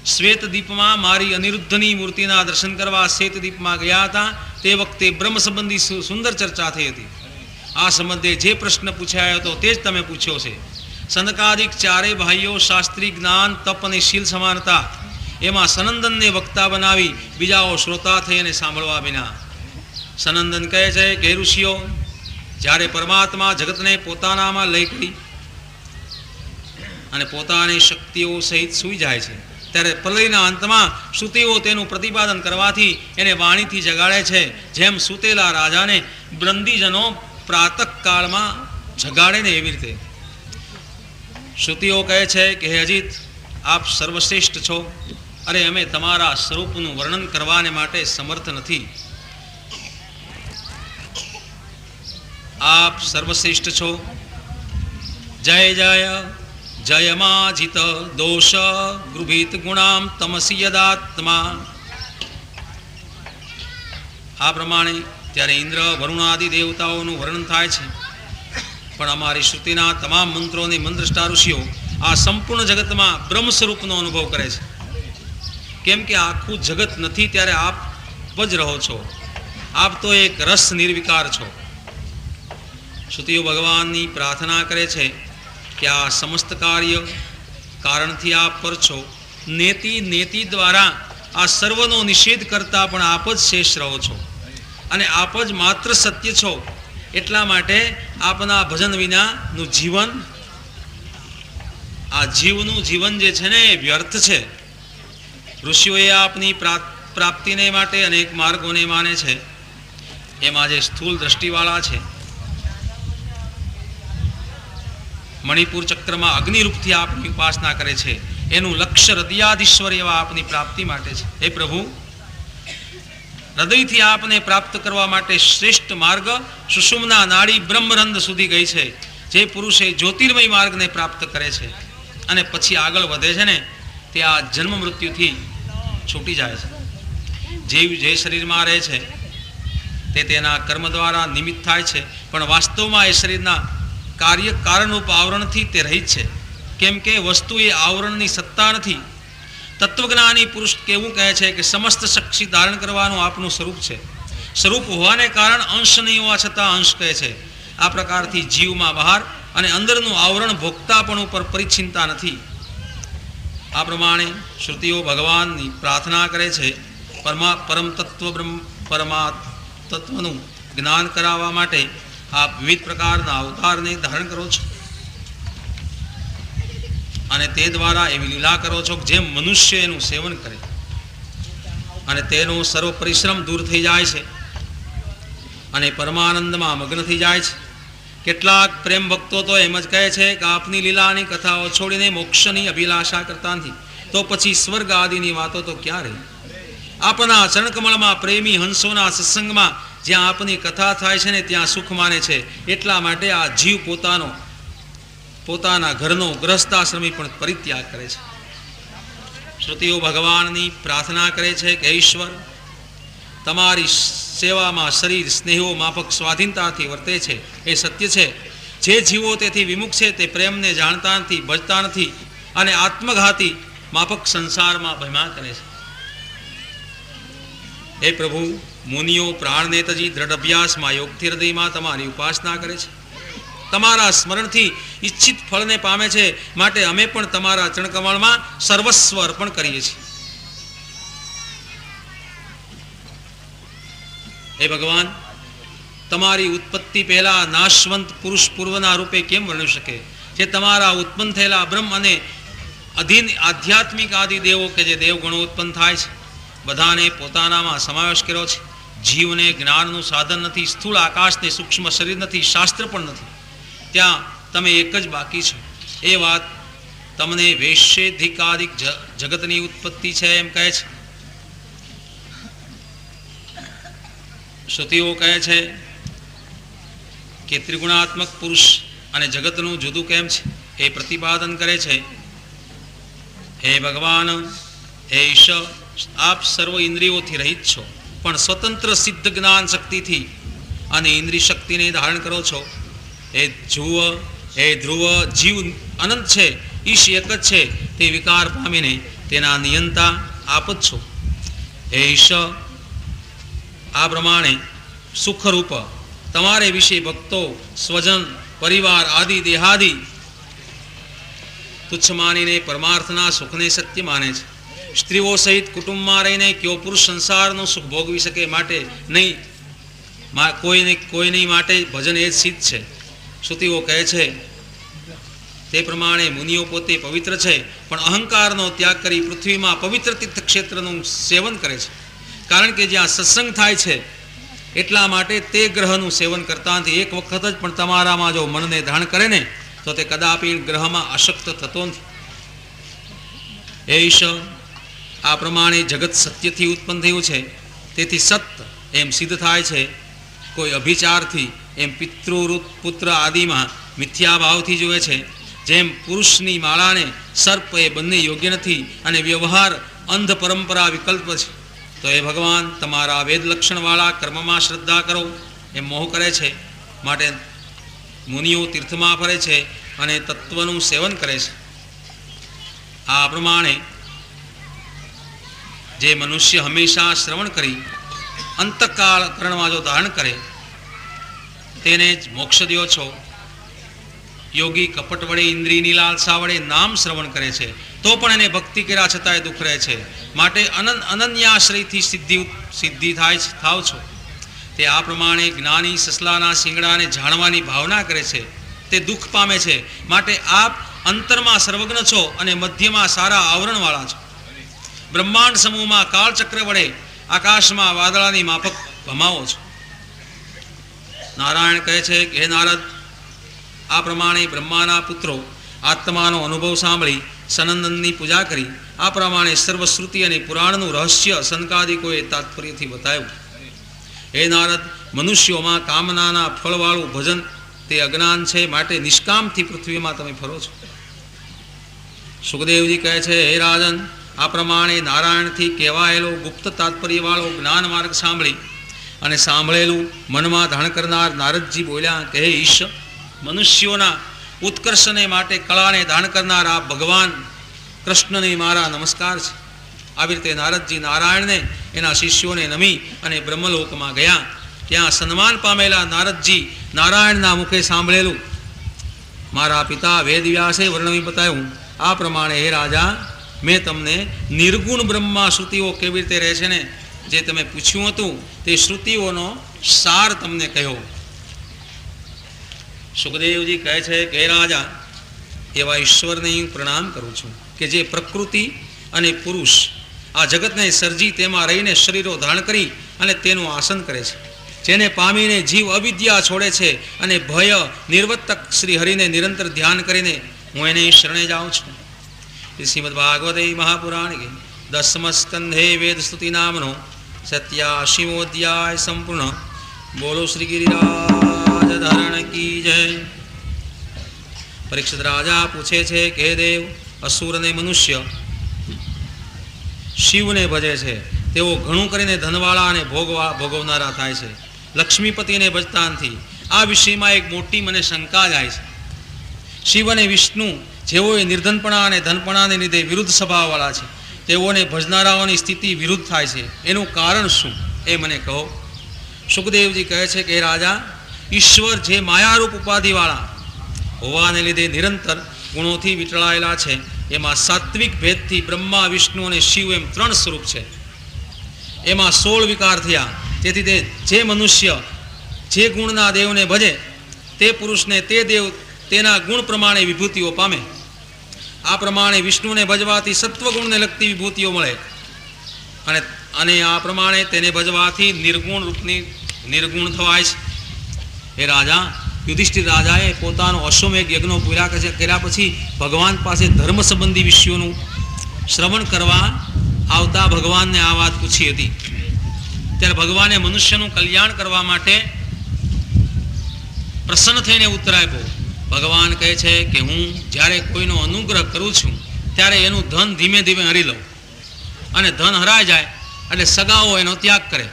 શ્વેતદીપમાં મારી અનિરુદ્ધની મૂર્તિના દર્શન કરવા શ્વેતદીપમાં ગયા હતા. તે વખતે બ્રહ્મ સંબંધી સુંદર ચર્ચા થઈ હતી. આ સંબંધે જે પ્રશ્ન પૂછાયો હતો તે જ તમે પૂછ્યો છે. સનકાદિક ચારે ભાઈઓ શાસ્ત્રી જ્ઞાન, તપ અને શીલ સમાનતા, એમાં સનંદનને વક્તા બનાવી બીજાઓ શ્રોતા થઈ અને સાંભળવા વિના. સનંદન કહે છે કે ઋષિઓ, જ્યારે પરમાત્મા જગતને પોતાનામાં લઈ ગઈ અને પોતાની શક્તિઓ સહિત સૂઈ જાય છે, ત્યારે પ્રલયના અંતમાં શ્રુતિઓ તેનું પ્રતિપાદન કરવાથી એને વાણીથી જગાડે છે. જેમ સૂતેલા રાજાને બ્રંદીજનો પ્રાતઃકાળમાં જગાડે ને એવી રીતે શ્રુતિઓ કહે છે કે હે અજીત, આપ સર્વશ્રેષ્ઠ છો. અરે, અમે તમારા સ્વરૂપનું વર્ણન કરવાને માટે સમર્થ નથી. આપ સર્વશ્રેષ્ઠ છો. જય જય જયમાજિત દોષ ગૃભીત ગુણામ તમસી યદાત્મા. આ પ્રમાણે ત્યારે ઇન્દ્ર, વરુણાદિ દેવતાઓનું વર્ણન થાય છે. પણ અમારી શ્રુતિના તમામ મંત્રોને મંત્રષ્ટા ઋષિઓ આ સંપૂર્ણ જગતમાં બ્રહ્મ સ્વરૂપનો અનુભવ કરે છે. કેમ કે આખું જગત નથી ત્યારે આપ જ રહો છો. આપ તો એક રસ નિર્વિકાર છો. શ્રુતિઓ ભગવાનની પ્રાર્થના કરે છે કે આ સમસ્ત કાર્ય કારણથી આપ પર છો. નેતિ દ્વારા આ સર્વનો નિષેધ કરતા પણ આપ જ શેષ રહો છો અને આપ જ માત્ર સત્ય છો. એટલા માટે આપના ભજન વિનાનું જીવન, આ જીવનું જીવન જે છે ને એ વ્યર્થ છે. ઋષિઓએ આપની પ્રાપ્તિને માટે અનેક માર્ગોને માને છે. એમાં જે સ્થૂળ દ્રષ્ટિવાળા છે, મણિપુર ચક્રમાં અગ્નિરૂપથી આપની ઉપાસના કરે છે, એનું લક્ષ્ય હૃદયાધીશ્વર એવા આપની પ્રાપ્તિ માટે છે. હે પ્રભુ, હૃદયથી આપને પ્રાપ્ત કરવા માટે શ્રેષ્ઠ માર્ગ સુષુમ્ના નાડી બ્રહ્મરંધ્ર સુધી ગઈ છે. જે પુરુષે જ્યોતિર્મય માર્ગને પ્રાપ્ત કરે છે અને પછી આગળ વધે છે ને, તે આ જન્મ મૃત્યુથી છૂટી જાય છે. જીવ જે શરીરમાં રહે છે તે તેના કર્મ દ્વારા નિમિત્ત થાય છે, પણ વાસ્તવમાં એ શરીરના કાર્ય કારણરૂપ આવરણથી તે રહિત છે. કેમ કે વસ્તુ એ આવરણની સત્તા નથી. તત્વજ્ઞાની પુરુષ કેવું કહે છે કે સમસ્ત શક્તિ ધારણ કરવાનું આપનું સ્વરૂપ છે. સ્વરૂપ હોવાને કારણ અંશ નહીં હોવા છતાં અંશ કહે છે. આ પ્રકારથી જીવમાં બહાર અને અંદરનું આવરણ ભોગતાપણ ઉપર પરિચ્છિન્નતા નથી. આ પ્રમાણે શ્રુતિઓ ભગવાનની પ્રાર્થના કરે છે. પરમ તત્વ પરમા તત્વનું જ્ઞાન કરાવવા માટે આપ વિવિધ પ્રકારના અવતારને ધારણ કરો છો. અને તે દ્વારા એવી લીલા કરો છો કે જેમ મનુષ્ય એનું સેવન કરે અને તેનો સર્વ પરિશ્રમ દૂર થઈ જાય છે અને પરમાનંદમાં મગ્ન થઈ જાય છે. કેટલાક પ્રેમ ભક્તો તો એમ જ કહે છે કે આપની લીલાની કથાઓ છોડીને મોક્ષની અભિલાષા કરતા નથી, તો પછી સ્વર્ગ આદિની વાતો તો ક્યાં રહી? આપના ચરણકમળમાં પ્રેમી હંસોના સત્સંગમાં જ્યાં આપની કથા થાય છે ને ત્યાં સુખ માને છે. એટલા માટે આ જીવ પોતાના ઘરનો ગ્રહસ્થાશ્રમી પણ પરિત્યાગ કરે છે. શ્રુતિઓ ભગવાનની પ્રાર્થના કરે છે કે ઈશ્વર, તમારી સેવામાં શરીર સ્નેહો માફક સ્વાધીનતાથી વર્તે છે એ સત્ય છે. જે જીવો તેથી વિમુખ છે તે પ્રેમને જાણતા નથી, ભજતા નથી અને આત્મઘાતી માફક સંસારમાં ભયમાં કરે છે. હે પ્રભુ, મુનિઓ પ્રાણનેતજી દ્રઢ અભ્યાસમાં યોગથી હૃદયમાં તમારી ઉપાસના કરે છે, તમારા સ્મરણથી ઈચ્છિત ફળને પામે છે. માટે અમે પણ તમારા ચરણકમળમાં સર્વસ્વ અર્પણ કરીએ છીએ. હે ભગવાન, તમારી ઉત્પત્તિ પહેલા નાશવંત પુરુષ પૂર્વના રૂપે કેમ વર્ણવી શકે? જે તમારા ઉત્પન્ન થયેલા બ્રહ્મ અને અધીન આધ્યાત્મિક આદિ દેવો કે જે દેવગણો ઉત્પન્ન થાય છે, બધાને પોતાનામાં સમાવેશ કર્યો છે. જીવને જ્ઞાનનું સાધન નથી, સ્થૂળ આકાશને સૂક્ષ્મ શરીર નથી, શાસ્ત્ર પણ નથી. ત્યાં તમે એક જ બાકી છો. એ વાત તમને વૈશ્વેધિકાદિક જગતની ઉત્પત્તિ છે એમ કહે છે. શ્રુતિઓ કહે છે કે ત્રિગુણાત્મક પુરુષ અને જગતનું જુદું કેમ છે એ પ્રતિપાદન કરે છે. હે ભગવાન, હે ઈશ્વર, આપ સર્વ ઇન્દ્રિયોથી રહિત છો, પણ સ્વતંત્ર સિદ્ધ જ્ઞાન શક્તિથી અને ઇન્દ્રિય શક્તિને ધારણ કરો છો. હે ધ્રુવ, જીવ અનંત છે, ઈશ એક જ છે, તે વિકાર પામીને તેના નિયંતા આપ જ છો. હે ઈશ્વર, આ પ્રમાણે સુખરૂપ તમારે વિશે ભક્તો, સ્વજન, પરિવાર આદિ દેહાદિ તુચ્છ માનીને પરમાર્થના સુખને સત્ય માને છે. સ્ત્રીઓ સહિત કુટુંબમાં રહીને કયો પુરુષ સંસારનું સુખ ભોગવી શકે? માટે નહીં, કોઈની માટે ભજન એ જ સિદ્ધ છે. શ્રુતિઓ કહે છે તે પ્રમાણે મુનિઓ પોતે પવિત્ર છે, પણ અહંકારનો ત્યાગ કરી પૃથ્વીમાં પવિત્ર તીર્થક્ષેત્રનું સેવન કરે છે. કારણ કે જ્યાં સત્સંગ થાય છે એટલા માટે તે ગ્રહનું સેવન કરતા નથી. એક વખત જ પણ તમારામાં જો મનને ધારણ કરે ને તો તે કદાપી ગ્રહમાં અશક્ત થતો નથી. હે ઈશ્વર, આ પ્રમાણે જગત સત્યથી ઉત્પન્ન થયું છે, તેથી સત એમ સિદ્ધ થાય છે. કોઈ અભિચારથી એમ પિતૃરૂપ પુત્ર આદિમાં મિથ્યાભાવથી જુએ છે. જેમ પુરુષની માળાને સર્પ એ બંને યોગ્ય નથી અને વ્યવહાર અંધ પરંપરા વિકલ્પ છે, તો એ ભગવાન તમારા વેદ લક્ષણવાળા કર્મમાં શ્રદ્ધા કરો એમ મોહ કરે છે. માટે મુનિઓ તીર્થમાં ફરે છે અને તત્વનું સેવન કરે છે. આ પ્રમાણે જે મનુષ્ય હંમેશા શ્રવણ કરી અંતકાળ કરણમાં જો ધારણ કરે તેને જ મોક્ષ દ્યો છો. યોગી કપટ વડે ઇન્દ્રિયની લાલસા વડે નામ શ્રવણ કરે છે તો પણ એને ભક્તિ કર્યા છતાંય દુઃખ રહે છે. માટે અનન્યાશ્રયથી સિદ્ધિ થાવ છો. તે આ પ્રમાણે જ્ઞાની સસલાના શિંગડાને જાણવાની ભાવના કરે છે તે દુઃખ પામે છે. માટે આપ અંતરમાં સર્વજ્ઞ છો અને મધ્યમાં સારા આવરણવાળા છો. બ્રહ્માંડ સમૂહમાં કાળચક્ર વડે આકાશમાં વાદળાની માફક ભમાવો છો. નારાયણ કહે છે કે હે નારદ, આ પ્રમાણે બ્રહ્માના પુત્રો આત્માનો અનુભવ સાંભળી સનંદનની પૂજા કરી. આ પ્રમાણે સર્વશ્રુતિ અને પુરાણનું રહસ્ય સંકાદિકોએ તાત્પર્યથી બતાવ્યું. હે નારદ, મનુષ્યોમાં કામનાના ફળવાળું ભજન તે અજ્ઞાન છે, માટે નિષ્કામથી પૃથ્વીમાં તમે ફરો છો. સુખદેવજી કહે છે હે રાજન, આ પ્રમાણે નારાયણથી કહેવાયેલો ગુપ્ત તાત્પર્યવાળો જ્ઞાન માર્ગ સાંભળી અને સાંભળેલું મનમાં ધારણ કરનાર નારદજી બોલ્યા કે હે ઈશ, મનુષ્યોના ઉત્કર્ષને માટે કળાને ધારણ કરનાર આ ભગવાન કૃષ્ણને મારા નમસ્કાર છે. આવી રીતે નારદજી નારાયણને એના શિષ્યોને નમી અને બ્રહ્મલોકમાં ગયા. ત્યાં સન્માન પામેલા નારદજી નારાયણના મુખે સાંભળેલું મારા પિતા વેદવ્યાસે વર્ણવી બતાવ્યું. આ પ્રમાણે હે રાજા, મેં તમને નિર્ગુણ બ્રહ્મા શ્રુતિઓ કેવી રીતે રહે છે ને જે તમે પૂછ્યું હતું તે શ્રુતિઓનો સાર તમને કહ્યો. સુખદેવજી કહે છે કે હે રાજા, એવા ઈશ્વરને હું પ્રણામ કરું છું કે જે પ્રકૃતિ અને પુરુષ આ જગતને સર્જી તેમાં રહીને શરીરો ધારણ કરી અને તેનું આસન કરે છે, જેને પામીને જીવ અવિદ્યા છોડે છે અને ભય નિર્વર્તક શ્રી હરિને નિરંતર ધ્યાન કરીને હું એને શરણે જાઉં છું. શ્રીમદ ભાગવતે મહાપુરાણ કે 10મ સ્કંધે વેદ સ્તુતિ નામનો 87મો અધ્યાય સંપૂર્ણ. બોલો શ્રી ગિરિરાજ ધારણ કી જય. પરીક્ષિત રાજા પૂછે છે કે દેવ, અસુર અને મનુષ્ય શિવને ભજે છે, તેઓ ઘણું કરીને ધનવાળા અને ભોગવનારા થાય છે, લક્ષ્મીપતિને ભજતા નથી. આ વિષયમાં એક મોટી મને શંકા જાય છે. શિવ અને વિષ્ણુ જેઓએ નિર્ધનપણા અને ધનપણાને લીધે વિરુદ્ધ સ્વભાવવાળા છે, તેઓને ભજનારાઓની સ્થિતિ વિરુદ્ધ થાય છે. એનું કારણ શું એ મને કહો. સુખદેવજી કહે છે કે રાજા, ઈશ્વર જે માયારૂપ ઉપાધિવાળા હોવાને લીધે નિરંતર ગુણોથી વીંટળાયેલા છે, એમાં સાત્વિક ભેદથી બ્રહ્મા, વિષ્ણુ અને શિવ એમ 3 સ્વરૂપ છે. એમાં 16 વિકાર થયા. તેથી તે જે મનુષ્ય જે ગુણના દેવને ભજે તે પુરુષને તે દેવ તેના ગુણ પ્રમાણે વિભૂતિઓ પામે. આ પ્રમાણે વિષ્ણુને ભજવાથી સત્વગુણને લગતી વિભૂતિઓ મળે અને આ પ્રમાણે તેને ભજવાથી નિર્ગુણ રૂપની નિર્ગુણ થવાય છે. એ રાજા, યુધિષ્ઠિર રાજાએ પોતાનો અશ્વમેઘ યજ્ઞો પૂરા કર્યા પછી ભગવાન પાસે ધર્મ સંબંધી વિષયોનું શ્રવણ કરવા આવતા ભગવાનને આ વાત પૂછી હતી. ત્યારે ભગવાને મનુષ્યનું કલ્યાણ કરવા માટે પ્રસન્ન થઈને ઉત્તર આપ્યો. ભગવાન કહે છે કે હું જ્યારે કોઈનો અનુગ્રહ કરું છું ત્યારે એનું ધન ધીમે ધીમે હરી લઉં, અને ધન હરાઈ જાય એટલે સગાઓ એનો ત્યાગ કરે.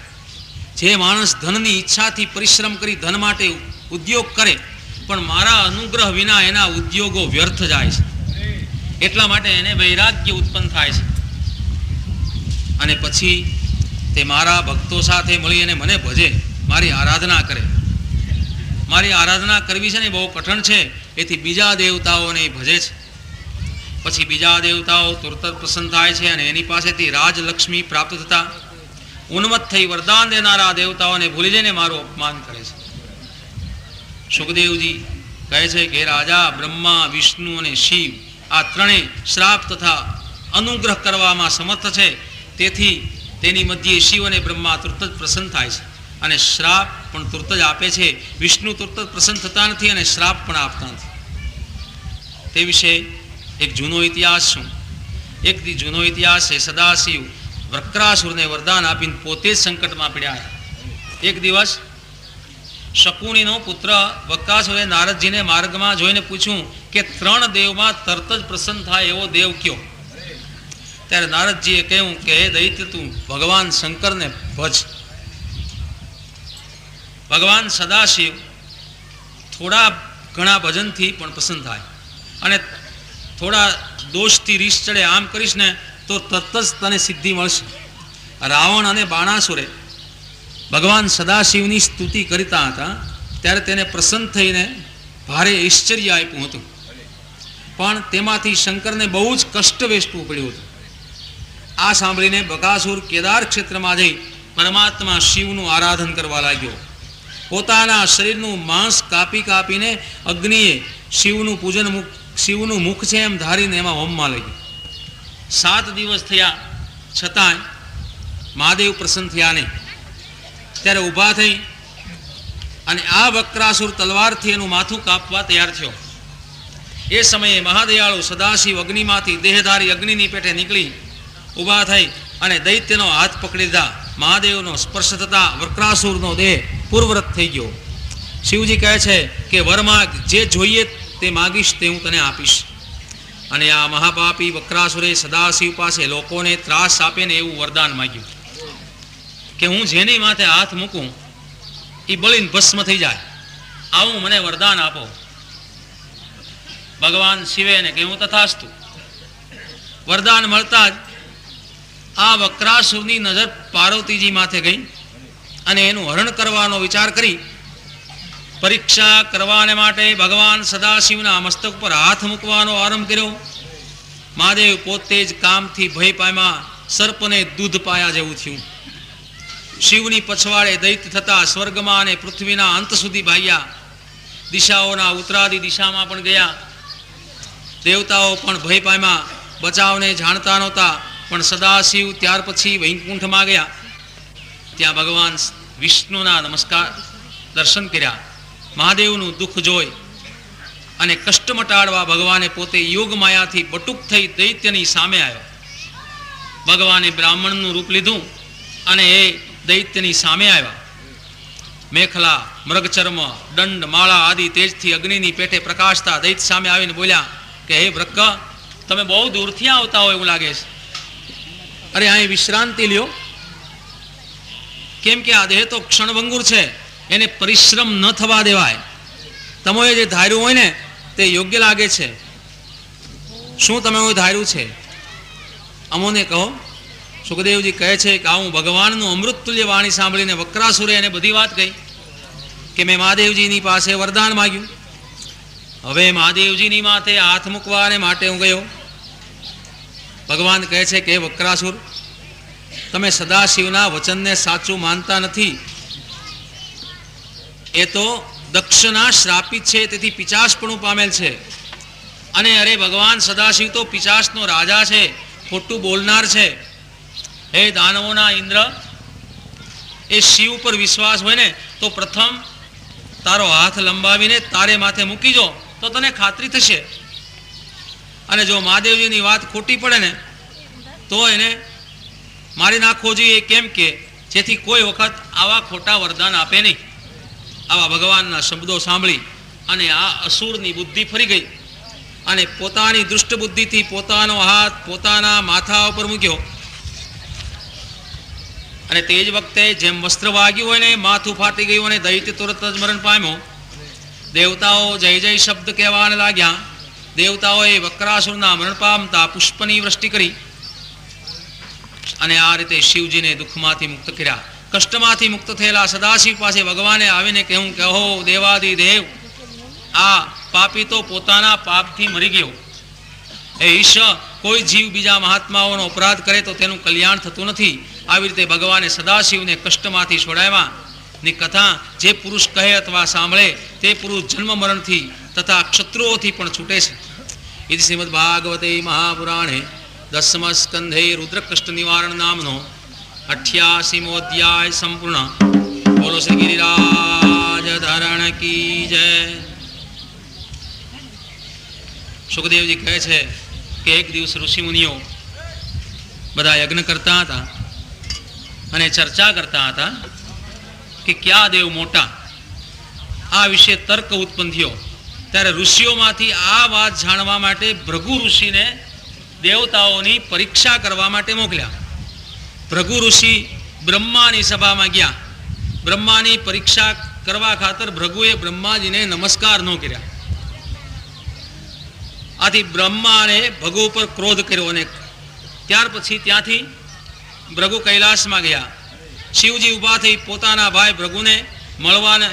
જે માણસ ધનની ઈચ્છાથી પરિશ્રમ કરી ધન માટે ઉદ્યોગ કરે પણ મારા અનુગ્રહ વિના એના ઉદ્યોગો વ્યર્થ જાય છે, એટલા માટે એને વૈરાગ્ય ઉત્પન્ન થાય છે. અને પછી તે મારા ભક્તો સાથે મળી અને મને ભજે, મારી આરાધના કરે. મારી આરાધના કરવી છે ને બહુ કઠણ છે, એથી બીજા દેવતાઓને ભજે છે. પછી બીજા દેવતાઓ તુરત પ્રસન્ન થાય છે અને એની પાસેથી રાજલક્ષ્મી પ્રાપ્ત થતા ઉન્મત્ત થઈ વરદાન દેનારા દેવતાઓને ભૂલી જઈને મારું અપમાન કરે છે. સુખદેવજી કહે છે કે રાજા, બ્રહ્મા, વિષ્ણુ અને શિવ આ ત્રણેય શ્રાપ તથા અનુગ્રહ કરવામાં સમર્થ છે. તેથી તેની મધ્યે શિવ અને બ્રહ્મા તુરત જ પ્રસન્ન થાય છે અને શ્રાપ પણ તુરત જ આપે છે. વિષ્ણુ તુરત જ પ્રસન્ન થતા નથી અને શ્રાપ પણ આપતા નથી. તે વિશે એક જૂનો ઇતિહાસ શું. એક જૂનો ઇતિહાસ છે. સદાશિવ વક્રાસુરને વરદાન આપીને પોતે જ સંકટમાં પડ્યા. એક દિવસ શકુનીનો પુત્ર વક્રાસુરે નારદજીને માર્ગમાં જોઈને પૂછ્યું કે 3 દેવમાં તરત જ પ્રસન્ન થાય એવો દેવ કયો. ત્યારે નારદજીએ કહ્યું કે હે દૈત્ય, તું ભગવાન શંકરને ભજ. ભગવાન સદાશિવ થોડા ઘણા ભજનથી પણ પ્રસન્ન થાય અને થોડા દોષથી રીસ ચડે આમ કરીશ ને તો તરત જ તને સિદ્ધિ મળશે. રાવણ અને બાણાસુરે ભગવાન સદાશિવની સ્તુતિ કરતા હતા ત્યારે તેને પ્રસન્ન થઈને ભારે ઐશ્વર્ય આપ્યું હતું, પણ તેમાંથી શંકરને બહુ જ કષ્ટ વેઠવું પડ્યું હતું. આ સાંભળીને બકાસુર કેદાર ક્ષેત્રમાં જઈ પરમાત્મા શિવનું આરાધન કરવા લાગ્યો. પોતાના શરીરનું માંસ કાપીને અગ્નિએ શિવનું મુખ છે એમ ધારીને એમાં હોમમાં લાગ્યો. 7 દિવસ થયા છતાંય મહાદેવ પ્રસન્ન થયા નહીં. ત્યારે ઊભા થઈ અને આ વક્રાસુર તલવારથી એનું માથું કાપવા તૈયાર થયો. એ સમયે મહાદયાળુ સદાશિવ અગ્નિમાંથી દેહધારી અગ્નિની પેટે નીકળી ઊભા થઈ અને દૈત્યનો હાથ પકડી લીધા. મહાદેવનો સ્પર્શ થતા વક્રાસુરનો દેહ પૂર્વરત થઈ ગયો. શિવજી કહે છે કે વરમાં જે જોઈએ તે માગીશ તે હું તને આપીશ. અને આ મહાપાપી વક્રાસુરે સદાશિવ પાસે લોકોને ત્રાસ આપે ને એવું વરદાન માગ્યું કે હું જેની માથે હાથ મૂકું એ બળીને ભસ્મ થઈ જાય, આવું મને વરદાન આપો. ભગવાન શિવે એને કહ્યું તથાસ્તુ. વરદાન મળતા જ આ વક્રાસુરની નજર પાર્વતીજી માથે ગઈ અને એનું હરણ કરવાનો વિચાર કરી પરીક્ષા કરવાને માટે ભગવાન સદાશિવના મસ્તક પર હાથ મૂકવાનો આરંભ કર્યો. મહાદેવ પોતે જ કામથી ભય પામ્યા, સર્પને દૂધ પાયા જેવું થયું. શિવની પછવાડે દૈત્ય થતા સ્વર્ગમાં અને પૃથ્વીના અંત સુધી ભાગ્યા. દિશાઓના ઉત્તરાદી દિશામાં પણ ગયા. દેવતાઓ પણ ભય પામ્યા, બચાવને જાણતા નહોતા. પણ સદાશિવ ત્યાર પછી વૈકુંઠમાં ગયા. ત્યાં ભગવાન વિષ્ણુના દર્શન કર્યા. મહાદેવનું દુઃખ જોઈ અને કષ્ટ મટાડવા ભગવાને પોતે યોગ માયાથી બટુક થઈ દૈત્યની સામે આવ્યો. ભગવાને બ્રાહ્મણનું રૂપ લીધું અને એ દૈત્યની સામે આવ્યા. મેખલા, મૃગચર્મ, દંડ, માળા આદિ તેજથી અગ્નિની પેટે પ્રકાશતા દૈત્ય સામે આવીને બોલ્યા કે હે વૃક્ક, તમે બહુ દૂરથી આવતા હોય એવું લાગે છે. અરે અહીં વિશ્રાંતિ લ્યો, કેમ કે આ દેહ તો ક્ષણભંગુર છે, એને પરિશ્રમ ન થવા દેવાય. તમે જે ધાર્યું હોય ને તે યોગ્ય લાગે છે. શું તમે ધાર્યું છે અમોને કહો. સુખદેવજી કહે છે કે આવું ભગવાનનું અમૃત તુલ્ય વાણી સાંભળીને વક્રાસુરે એને બધી વાત કહી કે મેં મહાદેવજીની પાસે વરદાન માગ્યું. હવે મહાદેવજીની માથે હાથ મૂકવાને માટે હું ગયો. ભગવાન કહે છે કે વક્રાસુર, તમે સદાશિવના વચનને સાચું માનતા નથી. એ તો દક્ષના શ્રાપિત છે, તેથી પિચાસપણું પામેલ છે. અને અરે ભગવાન સદાશિવ તો પિચાસનો રાજા છે, ખોટું બોલનાર છે. હે દાનવોના ઇન્દ્ર, એ શિવ પર વિશ્વાસ હોય ને તો પ્રથમ તારો હાથ લંબાવીને તારે માથે મૂકી જો, તો તને ખાતરી થશે. અને જો મહાદેવજીની વાત ખોટી પડે ને તો એને મારી નાખવો જોઈએ. કેમ કે જેથી કોઈ વખત આવા ખોટા વરદાન આપે નહીં. આવા ભગવાનના શબ્દો સાંભળી અને આ અસુરની બુદ્ધિ ફરી ગઈ અને પોતાની દુષ્ટ બુદ્ધિથી પોતાનો હાથ પોતાના માથા ઉપર મૂક્યો. અને તે જ વખતે જેમ વસ્ત્ર વાગ્યું હોય ને માથું ફાટી ગયું અને દૈત્ય તુરત જ મરણ પામ્યો. દેવતાઓ જય જય શબ્દ કહેવાને લાગ્યા. દેવતાઓએ વક્રાસુરના મરણ પામતા પુષ્પની વૃષ્ટિ કરી અને આ રીતે શિવજીને દુઃખમાંથી મુક્ત કર્યા. કષ્ટમાંથી મુક્ત થયેલા સદાશિવ પાસે ભગવાને આવીને કહ્યું કે હો દેવાદિદેવ, આ પાપી તો પોતાના પાપથી મરી ગયો. હે ઈશ્વર, કોઈ જીવ બીજા મહાત્માઓનો અપરાધ કરે તો તેનું કલ્યાણ થતું નથી. આવી રીતે ભગવાને સદાશિવને કષ્ટમાંથી છોડાવ્યા. ની કથા જે પુરુષ કહે અથવા સાંભળે તે પુરુષ જન્મ મરણથી તથા ક્ષત્રુઓથી પણ છૂટે છે. ઇતિ શ્રીમદ ભાગવતે મહાપુરાણે દસમ સ્કંધે રુદ્રકષ્ટ નિવારણ નામનો 88મો અધ્યાય સંપૂર્ણ. બોલો શ્રી ગિરિરાજ ધરણ કી જય. સુખદેવજી કહે છે કે એક દિવસ ઋષિ મુનિઓ બધા યજ્ઞ કરતા હતા અને ચર્ચા કરતા હતા કે ક્યાં દેવ મોટા. આ વિશે તર્ક ઉત્પન્ન થયો. ત્યારે ઋષિઓમાંથી આ વાત જાણવા માટે ભૃગુ ઋષિને દેવતાઓની પરીક્ષા કરવા માટે મોકલ્યા. ભૃગુ ઋષિ બ્રહ્માની સભામાં ગયા. બ્રહ્માની પરીક્ષા કરવા ખાતર ભૃગુએ બ્રહ્માજીને નમસ્કાર ન કર્યા. આથી બ્રહ્માને ભૃગુ ઉપર ક્રોધ કર્યો અને ત્યાર પછી ત્યાંથી ભૃગુ કૈલાસમાં ગયા. શિવજી ઊભા થઈ પોતાના ભાઈ ભૃગુને મળવાને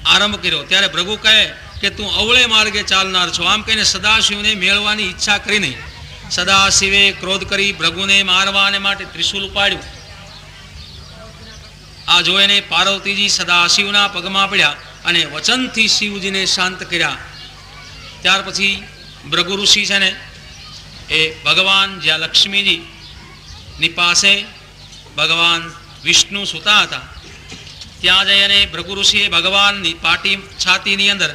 આરંભ કર્યો. ત્યારે ભૃગુ કહે કે તું અવળે માર્ગે ચાલનાર છો. આમ કહીને સદાશિવને મેળવાની ઈચ્છા કરી નહીં. સદાશિવે ક્રોધ કરી ભૃગુને મારવાને માટે ત્રિશૂલ ઉપાડ્યું. આ જોઈને પાર્વતીજી સદાશિવના પગમાં પડ્યા અને વચનથી શિવજીને શાંત કર્યા. ત્યાર પછી ભૃગુ ઋષિ છે ને એ ભગવાન જ્યાં લક્ષ્મીજી ની પાસે ભગવાન વિષ્ણુ સૂતા હતા ત્યાં જઈ અને ભૃગુ ઋષિએ ભગવાનની છાતીની અંદર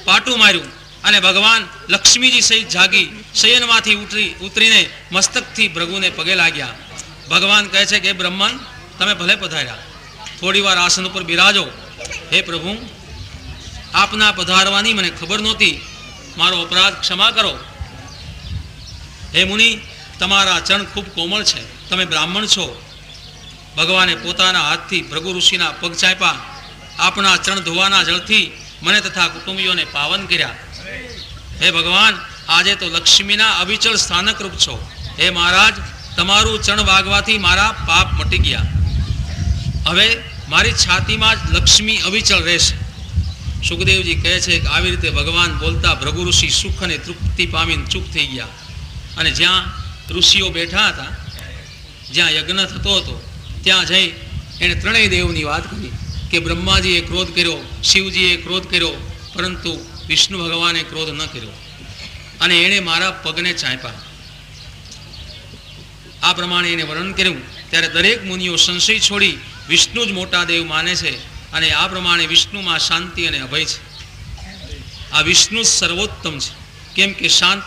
પાટું માર્યું અને ભગવાન લક્ષ્મીજી સહિત જાગી શયનમાંથી ઉતરીને મસ્તકથી ભૃગુને પગે લાગ્યા. ભગવાન કહે છે કે બ્રહ્મન, તમે ભલે પધાર્યા, થોડી વાર આસન ઉપર બિરાજો. હે પ્રભુ, આપના પધારવાની મને ખબર નહોતી, મારો અપરાધ ક્ષમા કરો. હે મુનિ, તમારા ચરણ ખૂબ કોમળ છે, તમે બ્રાહ્મણ છો. ભગવાને પોતાના હાથથી ભૃગુ ઋષિના પગ ચાંપ્યા. આપના ચરણ ધોવાના જળથી મને તથા કુટુંબીઓને પાવન કર્યા. હે ભગવાન, આજે તો લક્ષ્મીના અવિચળ સ્થાનક રૂપ છો. હે મહારાજ, તમારું ચરણ વાગવાથી મારા પાપ મટી ગયા. હવે મારી છાતીમાં જ લક્ષ્મી અવિચળ રહેશે. સુખદેવજી કહે છે કે આવી રીતે ભગવાન બોલતા ભૃગુ ઋષિ સુખ અને તૃપ્તિ પામીને ચૂપ થઈ ગયા. અને જ્યાં ઋષિઓ બેઠા હતા, જ્યાં યજ્ઞ થતો હતો, ત્યાં જઈ એણે ત્રણેય દેવની વાત કરી કે બ્રહ્માજીએ ક્રોધ કર્યો, શિવજીએ ક્રોધ કર્યો, પરંતુ વિષ્ણુ ભગવાને ક્રોધ ન કર્યો અને એણે મારા પગને ચાંપ્યા. આ પ્રમાણે એને વર્ણન કર્યું. ત્યારે દરેક મુનિઓ સંશય છોડી વિષ્ણુ જ મોટા દેવ માને છે અને આ પ્રમાણે વિષ્ણુમાં શાંતિ અને અભય છે. આ વિષ્ણુ જ સર્વોત્તમ છે, કેમ કે શાંત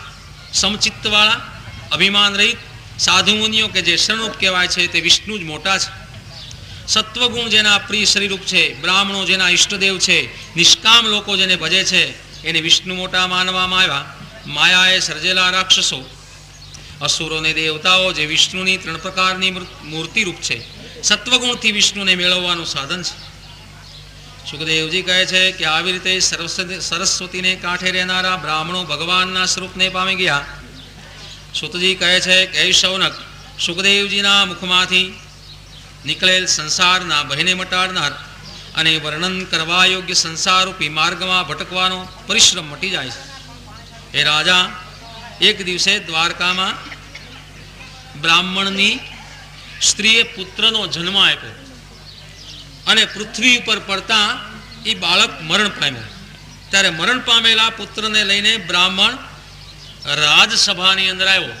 સમચિત્તવાળા અભિમાન રહિત સાધુ મુનિઓ કે જે શરણરૂપ કહેવાય છે તે વિષ્ણુ જ મોટા છે. સત્વગુણ જેના પ્રિય શરીરૂપ છે, બ્રાહ્મણો જેના ઈષ્ટદેવ છે, નિષ્કામ લોકો જેને ભજે છે એને વિષ્ણુ મોટા માનવામાં આવ્યા. માયાએ સર્જેલા રાક્ષસો, અસુરો ને દેવતાઓ જે વિષ્ણુની 3 પ્રકારની મૂર્તિરૂપ છે, સત્વગુણથી વિષ્ણુને મેળવવાનું સાધન છે. સુખદેવજી કહે છે કે આવી રીતે સરસ્વતીને કાંઠે રહેનારા બ્રાહ્મણો ભગવાનના સ્વરૂપને પામી ગયા. સુતજી કહે છે કે હે શૌનક, સુખદેવજીના મુખમાંથી નીકળેલ સંસારના ભયને મટાડનાર અને વર્ણન કરવા યોગ્ય સંસારરૂપી માર્ગમાં ભટકવાનો પરિશ્રમ મટી જાય છે. હે રાજા, એક દિવસે દ્વારકામાં બ્રાહ્મણની સ્ત્રીએ પુત્રનો જન્મ આપ્યો અને પૃથ્વી ઉપર પડતા એ બાળક મરણ પામ્યું. ત્યારે મરણ પામેલા પુત્રને લઈને બ્રાહ્મણ રાજસભાની અંદર આવ્યો.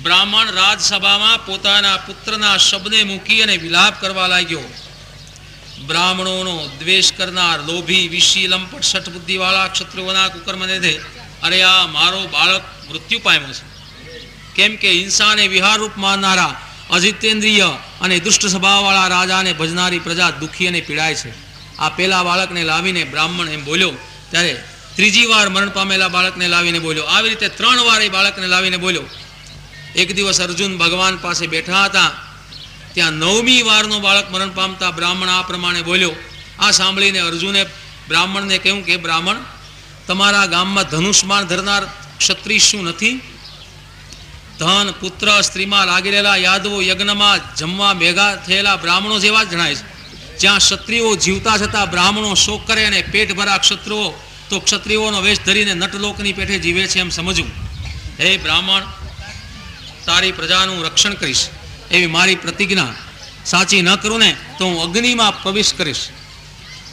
બ્રાહ્મણ રાજસભામાં પોતાના પુત્રના શબને મૂકી અને વિલાપ કરવા લાગ્યો. બ્રાહ્મણોનો દ્વેષ કરનાર, લોભી, વિષી, લંપટ, શઠબુદ્ધિવાળા ક્ષત્રિયોના કુકર્મને લીધે અરે આ મારો બાળક મૃત્યુ પામ્યો છે. કેમ કે હિંસાને વિહારરૂપ માનનારા અજિતેન્દ્રિય અને દુષ્ટ સ્વભાવવાળા રાજાને ભજનારી પ્રજા દુઃખી અને પીડાય છે. આ પેલા બાળકને લાવીને બ્રાહ્મણ એમ બોલ્યો. ત્યારે ત્રીજી વાર મરણ પામેલા બાળકને લાવીને બોલ્યો. આવી રીતે 3 વાર એ બાળકને લાવીને બોલ્યો. એક દિવસ અર્જુન ભગવાન પાસે બેઠા હતા. ત્યાં 9મી વારનો બાળક મરણ પામતા બ્રાહ્મણ આ પ્રમાણે બોલ્યો. આ સાંભળીને અર્જુને બ્રાહ્મણને કહ્યું કે બ્રાહ્મણ, તમારા ગામમાં ધનુષ્માન ધરનાર ક્ષત્રિય શું નથી? ધન, પુત્ર, સ્ત્રીમાં લાગી રહેલા યાદવો યજ્ઞમાં જમવા ભેગા થયેલા બ્રાહ્મણો જેવા જ જણાય છે. જ્યાં ક્ષત્રિયો જીવતા છતાં બ્રાહ્મણો શોક કરે અને પેટ ભરા ક્ષત્રિયો તો ક્ષત્રિયોનો વેશ ધરીને નટલોકની પેઠે જીવે છે એમ સમજવું. હે બ્રાહ્મણ, તારી પ્રજાનું રક્ષણ કરીશ એવી મારી પ્રતિજ્ઞા સાચી ન કરું ને તો હું અગ્નિમાં પ્રવેશ કરીશ.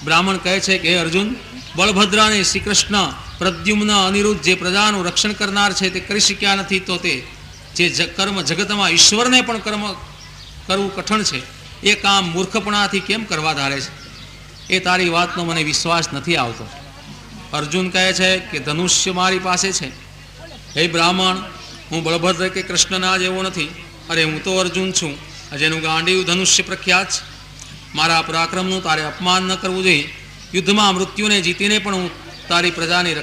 બ્રાહ્મણ કહે છે કે હે અર્જુન, બળભદ્ર અને શ્રી કૃષ્ણ, પ્રદ્યુમ્ન, અનિરુદ્ધ જે પ્રજાનું રક્ષણ કરનાર છે તે કરી શક્યા નથી, તો તે જે કર્મ જગતમાં ઈશ્વરને પણ કર્મ કરવું કઠણ છે એ કામ મૂર્ખપણાથી કેમ કરવા ધારે છે? એ તારી વાતનો મને વિશ્વાસ નથી આવતો. અર્જુન કહે છે કે ધનુષ્ય મારી પાસે છે. હે બ્રાહ્મણ, હું બળભદ્ર કે કૃષ્ણના જેવો નથી. અરે હું તો અર્જુન છું, જેનું ગાંડીવ ધનુષ્ય પ્રખ્યાત છે. મારા પરાક્રમનું તારે અપમાન ન કરવું જોઈએ. યુદ્ધમાં મૃત્યુને જીતીને પણ હું તારી પ્રજાની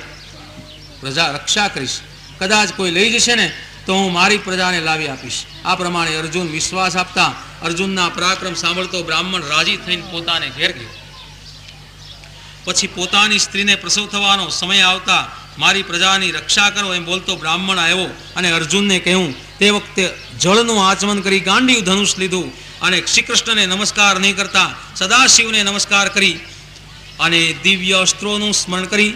રક્ષા કરીશ. કદાચ કોઈ લઈ જશે ને તો હું મારી પ્રજાને લાવી આપીશ. આ પ્રમાણે અર્જુન વિશ્વાસ આપતા અર્જુનના પરાક્રમ સાંભળતો બ્રાહ્મણ રાજી થઈને પોતાને ઘેર ગયો. પછી પોતાની સ્ત્રીને પ્રસવ થવાનો સમય આવતા મારી પ્રજાની રક્ષા કરો એમ બોલતો બ્રાહ્મણ આવ્યો અને અર્જુનને કહ્યું. તે વખતે જળનું આચમન કરી ગાંડીવ ધનુષ લીધું અને શ્રી કૃષ્ણને નમસ્કાર નહીં કરતા સદાશિવને નમસ્કાર કરી અને દિવ્ય અસ્ત્રોનું સ્મરણ કરી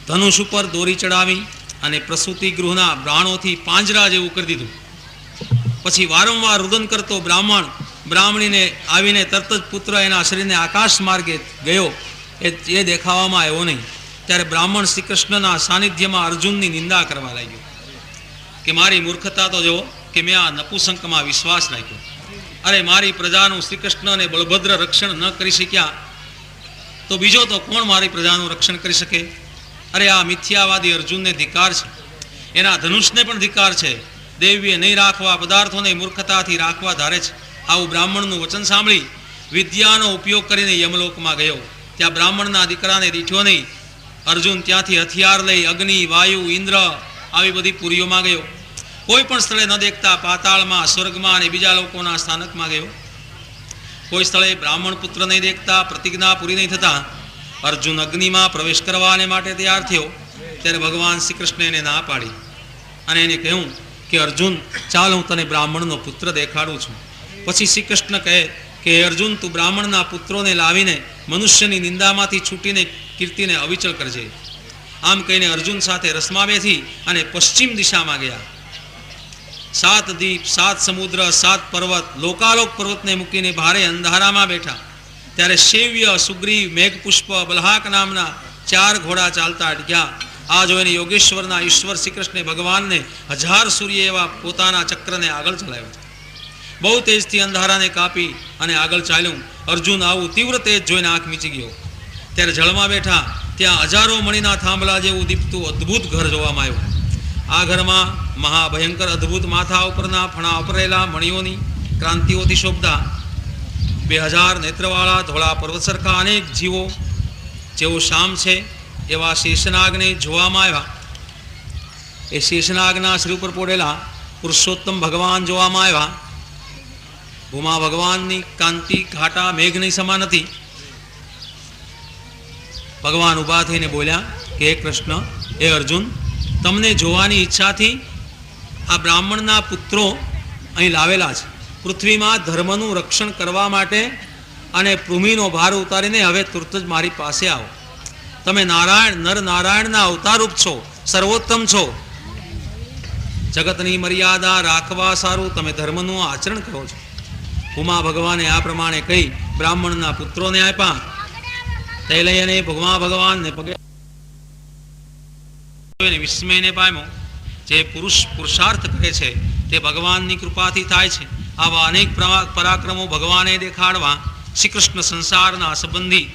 ધનુષ ઉપર દોરી ચડાવી અને પ્રસૂતિ ગૃહના બ્રાણોથી પાંજરા જેવું કરી દીધું. પછી વારંવાર રુદન કરતો બ્રાહ્મણીને આવીને તરત જ પુત્ર એના શરીરને આકાશ માર્ગે ગયો એ દેખાવામાં આવ્યો નહીં. ત્યારે બ્રાહ્મણ શ્રી કૃષ્ણના સાનિધ્યમાં અર્જુનની નિંદા કરવા લાગ્યો કે મારી મૂર્ખતા તો જુઓ કે મેં આ નપુસંકમાં વિશ્વાસ રાખ્યો. અરે મારી પ્રજાનું શ્રી કૃષ્ણ અને બળભદ્ર રક્ષણ ન કરી શક્યા તો બીજો તો કોણ મારી પ્રજાનું રક્ષણ કરી શકે? અરે આ મિથ્યાવાદી અર્જુનને ધિકાર છે, એના ધનુષને પણ ધિકાર છે. દેવીએ નહીં રાખવા પદાર્થોને મૂર્ખતાથી રાખવા ધારે છે. આવું બ્રાહ્મણનું વચન સાંભળી વિદ્યાનો ઉપયોગ કરીને યમલોકમાં ગયો. ત્યાં બ્રાહ્મણના દીકરાને દીઠ્યો નહીં. અર્જુન ત્યાંથી હથિયાર લઈ અગ્નિ, વાયુ, ઇન્દ્ર આવી બધી પુરીઓમાં ગયો. કોઈ પણ સ્થળે ન દેખતા પાતાળમાં, સ્વર્ગમાં અને બીજા લોકોના સ્થાનકમાં ગયો. કોઈ સ્થળે બ્રાહ્મણ પુત્ર નહીં દેખતા, પ્રતિજ્ઞા પૂરી નહીં થતા અર્જુન અગ્નિમાં પ્રવેશ કરવાને માટે તૈયાર થયો. ત્યારે ભગવાન શ્રી કૃષ્ણે એને ના પાડી અને એને કહ્યું કે અર્જુન, ચાલ હું તને બ્રાહ્મણનો પુત્ર દેખાડું છું. પછી શ્રી કૃષ્ણ કહે કે અર્જુન, તું બ્રાહ્મણના પુત્રોને લાવીને મનુષ્યની નિંદામાંથી છૂટીને કીર્તિને અવિચળ કરજે. આમ કહીને અર્જુન સાથે રસમાં બેસી અને પશ્ચિમ દિશામાં ગયા. 7 દીપ, 7 સમુદ્ર, 7 પર્વત, લોકાલોક પર્વતને મૂકીને ભારે અંધારામાં બેઠા. ત્યારે શૈવ્ય, સુગ્રીવ, મેઘપુષ્પ, બલહાક નામના 4 ઘોડા ચાલતા અટક્યા. આ જોઈને યોગેશ્વરના ઈશ્વર શ્રી કૃષ્ણે ભગવાનને 1000 સૂર્ય એવા પોતાના ચક્રને આગળ ચલાવ્યો. બહુ તેજથી અંધારાને કાપી અને આગળ ચાલ્યું. અર્જુન આવું તીવ્ર તેજ જોઈને આંખ મીચી ગયો. ત્યારે જળમાં બેઠા ત્યાં હજારો મણીના થાંભલા જેવું દીપતું અદ્ભુત ઘર જોવામાં આવ્યું. આ ઘરમાં મહાભયંકર અદ્ભુત માથા ઉપરના ફણા ઉપરેલા મણીઓની ક્રાંતિઓથી શોભતા 2000 નેત્રવાળા ધોળા પર્વત સરખા અનેક જીવો જેવો શામ છે એવા શેષનાગને જોવામાં આવ્યા. એ શેષનાગના શ્રી ઉપર પોડેલા પુરુષોત્તમ ભગવાન જોવામાં આવ્યા. ભૂમા ભગવાનની કાંતિ ઘાટા મેઘની સમાન હતી. ભગવાન ઊભા થઈને બોલ્યા કે હે કૃષ્ણ, હે અર્જુન, તમને જોવાની ઈચ્છાથી આ બ્રાહ્મણના પુત્રો અહીં લાવેલા છે. પૃથ્વીમાં ધર્મનું રક્ષણ કરવા માટે અને ભૂમિનો ભાર ઉતારીને હવે તુરત જ મારી પાસે આવો. તમે નારાયણ નર નારાયણના અવતારરૂપ છો, સર્વોત્તમ છો. જગતની મર્યાદા રાખવા સારું તમે ધર્મનું આચરણ કરો છો. ઉમા ભગવાને આ પ્રમાણે કહી બ્રાહ્મણના પુત્રોને આપ્યા. તે લઈ અને ભગવા ભગવાનને પગે વિસ્મયને પામ્યો. જે પુરુષ પુરુષાર્થ કરે છે તે ભગવાનની કૃપાથી થાય છે. આવા અનેક પરાક્રમો ભગવાને દેખાડવા શ્રી કૃષ્ણ સંસારના સંબંધી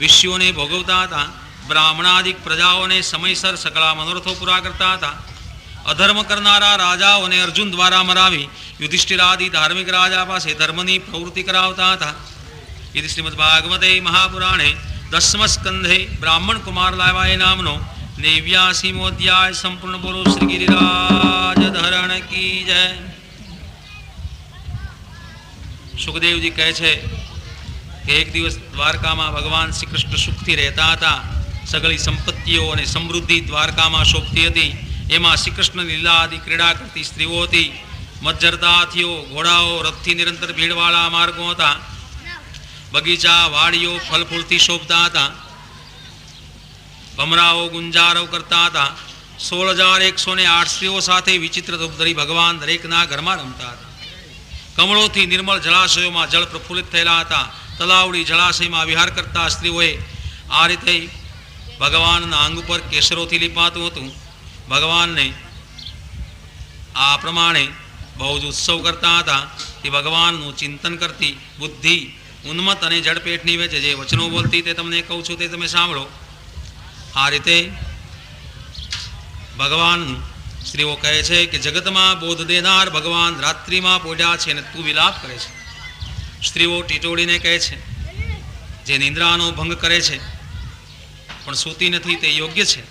વિષયોને ભોગવતા હતા. બ્રાહ્મણાદિક પ્રજાઓને સમયસર સકળા મનોરથો પૂરા કરતા હતા. અધર્મ કરનારા રાજાઓને અર્જુન દ્વારા મરાવી યુધિષ્ઠિરાદિ ધાર્મિક રાજા પાસે ધર્મની પ્રવૃત્તિ કરાવતા હતા. યદિ શ્રીમદ ભાગવતે મહાપુરાણે 10મ સ્કંધે બ્રાહ્મણ કુમાર લાવાય નામનો 89મો અધ્યાય સંપૂર્ણ. બોલો શ્રી ગિરિરાજ ધરણ કી જય. સુખદેવજી કહે છે કે એક દિવસ દ્વારકામાં ભગવાન શ્રી કૃષ્ણ સુખથી રહેતા હતા. સગળી સંપત્તિઓ અને સમૃદ્ધિ દ્વારકામાં શોભતી હતી. એમાં શ્રી કૃષ્ણ લીલા આદિ ક્રીડા કરતી સ્ત્રીઓ હતી. મજ્જરતા હાથીઓ, ઘોડાઓ, રથથી નિરંતર ભીડવાળા માર્ગો હતા. બગીચા, વાડીઓ ફળ ફૂલથી શોભતા હતા. ભમરાઓ ગુંજારો કરતા હતા. 16,108 સ્ત્રીઓ સાથે વિચિત્ર રૂપ ધરી ભગવાન દરેકના ઘરમાં રમતા હતા. કમળોથી નિર્મળ જળાશયોમાં જળ પ્રફુલ્લિત થયેલા હતા. તલાવડી જળાશયમાં વિહાર કરતા સ્ત્રીઓએ આ રીતે ભગવાનના અંગ ઉપર કેસરોથી લીપાતું હતું. ભગવાનને આ પ્રમાણે બહુ જ ઉત્સવ કરતા હતા. તે ભગવાનનું ચિંતન કરતી બુદ્ધિ ઉન્મત્ત અને જડપેટની વચ્ચે જે વચનો બોલતી તે તમને કહું છું તે તમે સાંભળો. આ રીતે ભગવાન સ્ત્રીઓ કહે છે કે જગતમાં બોધ દેનાર ભગવાન રાત્રિમાં પોઢ્યા છે અને તું વિલાપ કરે છે. સ્ત્રીઓ ટીટોડીને કહે છે જે નિંદ્રાનો ભંગ કરે છે પણ સૂતી નથી તે યોગ્ય છે,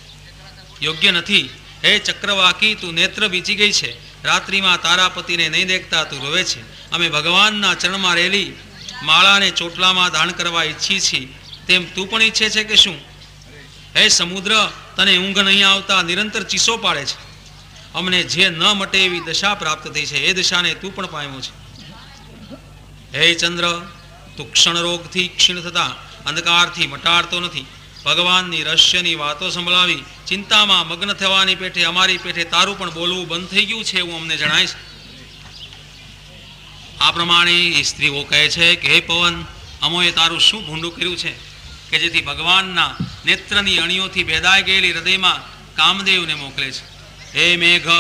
યોગ્ય નથી. હે ચક્રવાકી, તું નેત્ર બીચી ગઈ છે. રાત્રિમાં તારા પતિને નહીં દેખતા તું રોવે છે. અમે ભગવાનના ચરણમાં રહેલી માળાને ચોટલામાં દાન કરવા ઈચ્છી છીએ તેમ તું પણ ઈચ્છે છે કે શું? હે સમુદ્ર, તને ઊંઘ નહીં આવતા નિરંતર ચીસો પાડે છે. અમને જે ન મટે એવી દશા પ્રાપ્ત થઈ છે એ દશાને તું પણ પામ્યો છે. હે ચંદ્ર, તું ક્ષણ રોગથી ક્ષીણ થતા અંધકારથી મટાડતો નથી. ભગવાનની રહસ્યની વાતો સંભળાવી ચિંતામાં મગ્ન થવાની પેઠે અમારી પેઠે તારું પણ બોલવું બંધ થઈ ગયું છે એવું અમને જણાય છે. આ પ્રમાણે એ સ્ત્રીઓ કહે છે કે હે પવન, અમોએ તારું શું ભૂંડું કર્યું છે કે જેથી ભગવાનના નેત્રની અણીઓથી ભેદાઈ ગયેલી હૃદયમાં કામદેવને મોકલે છે. હે મેઘ,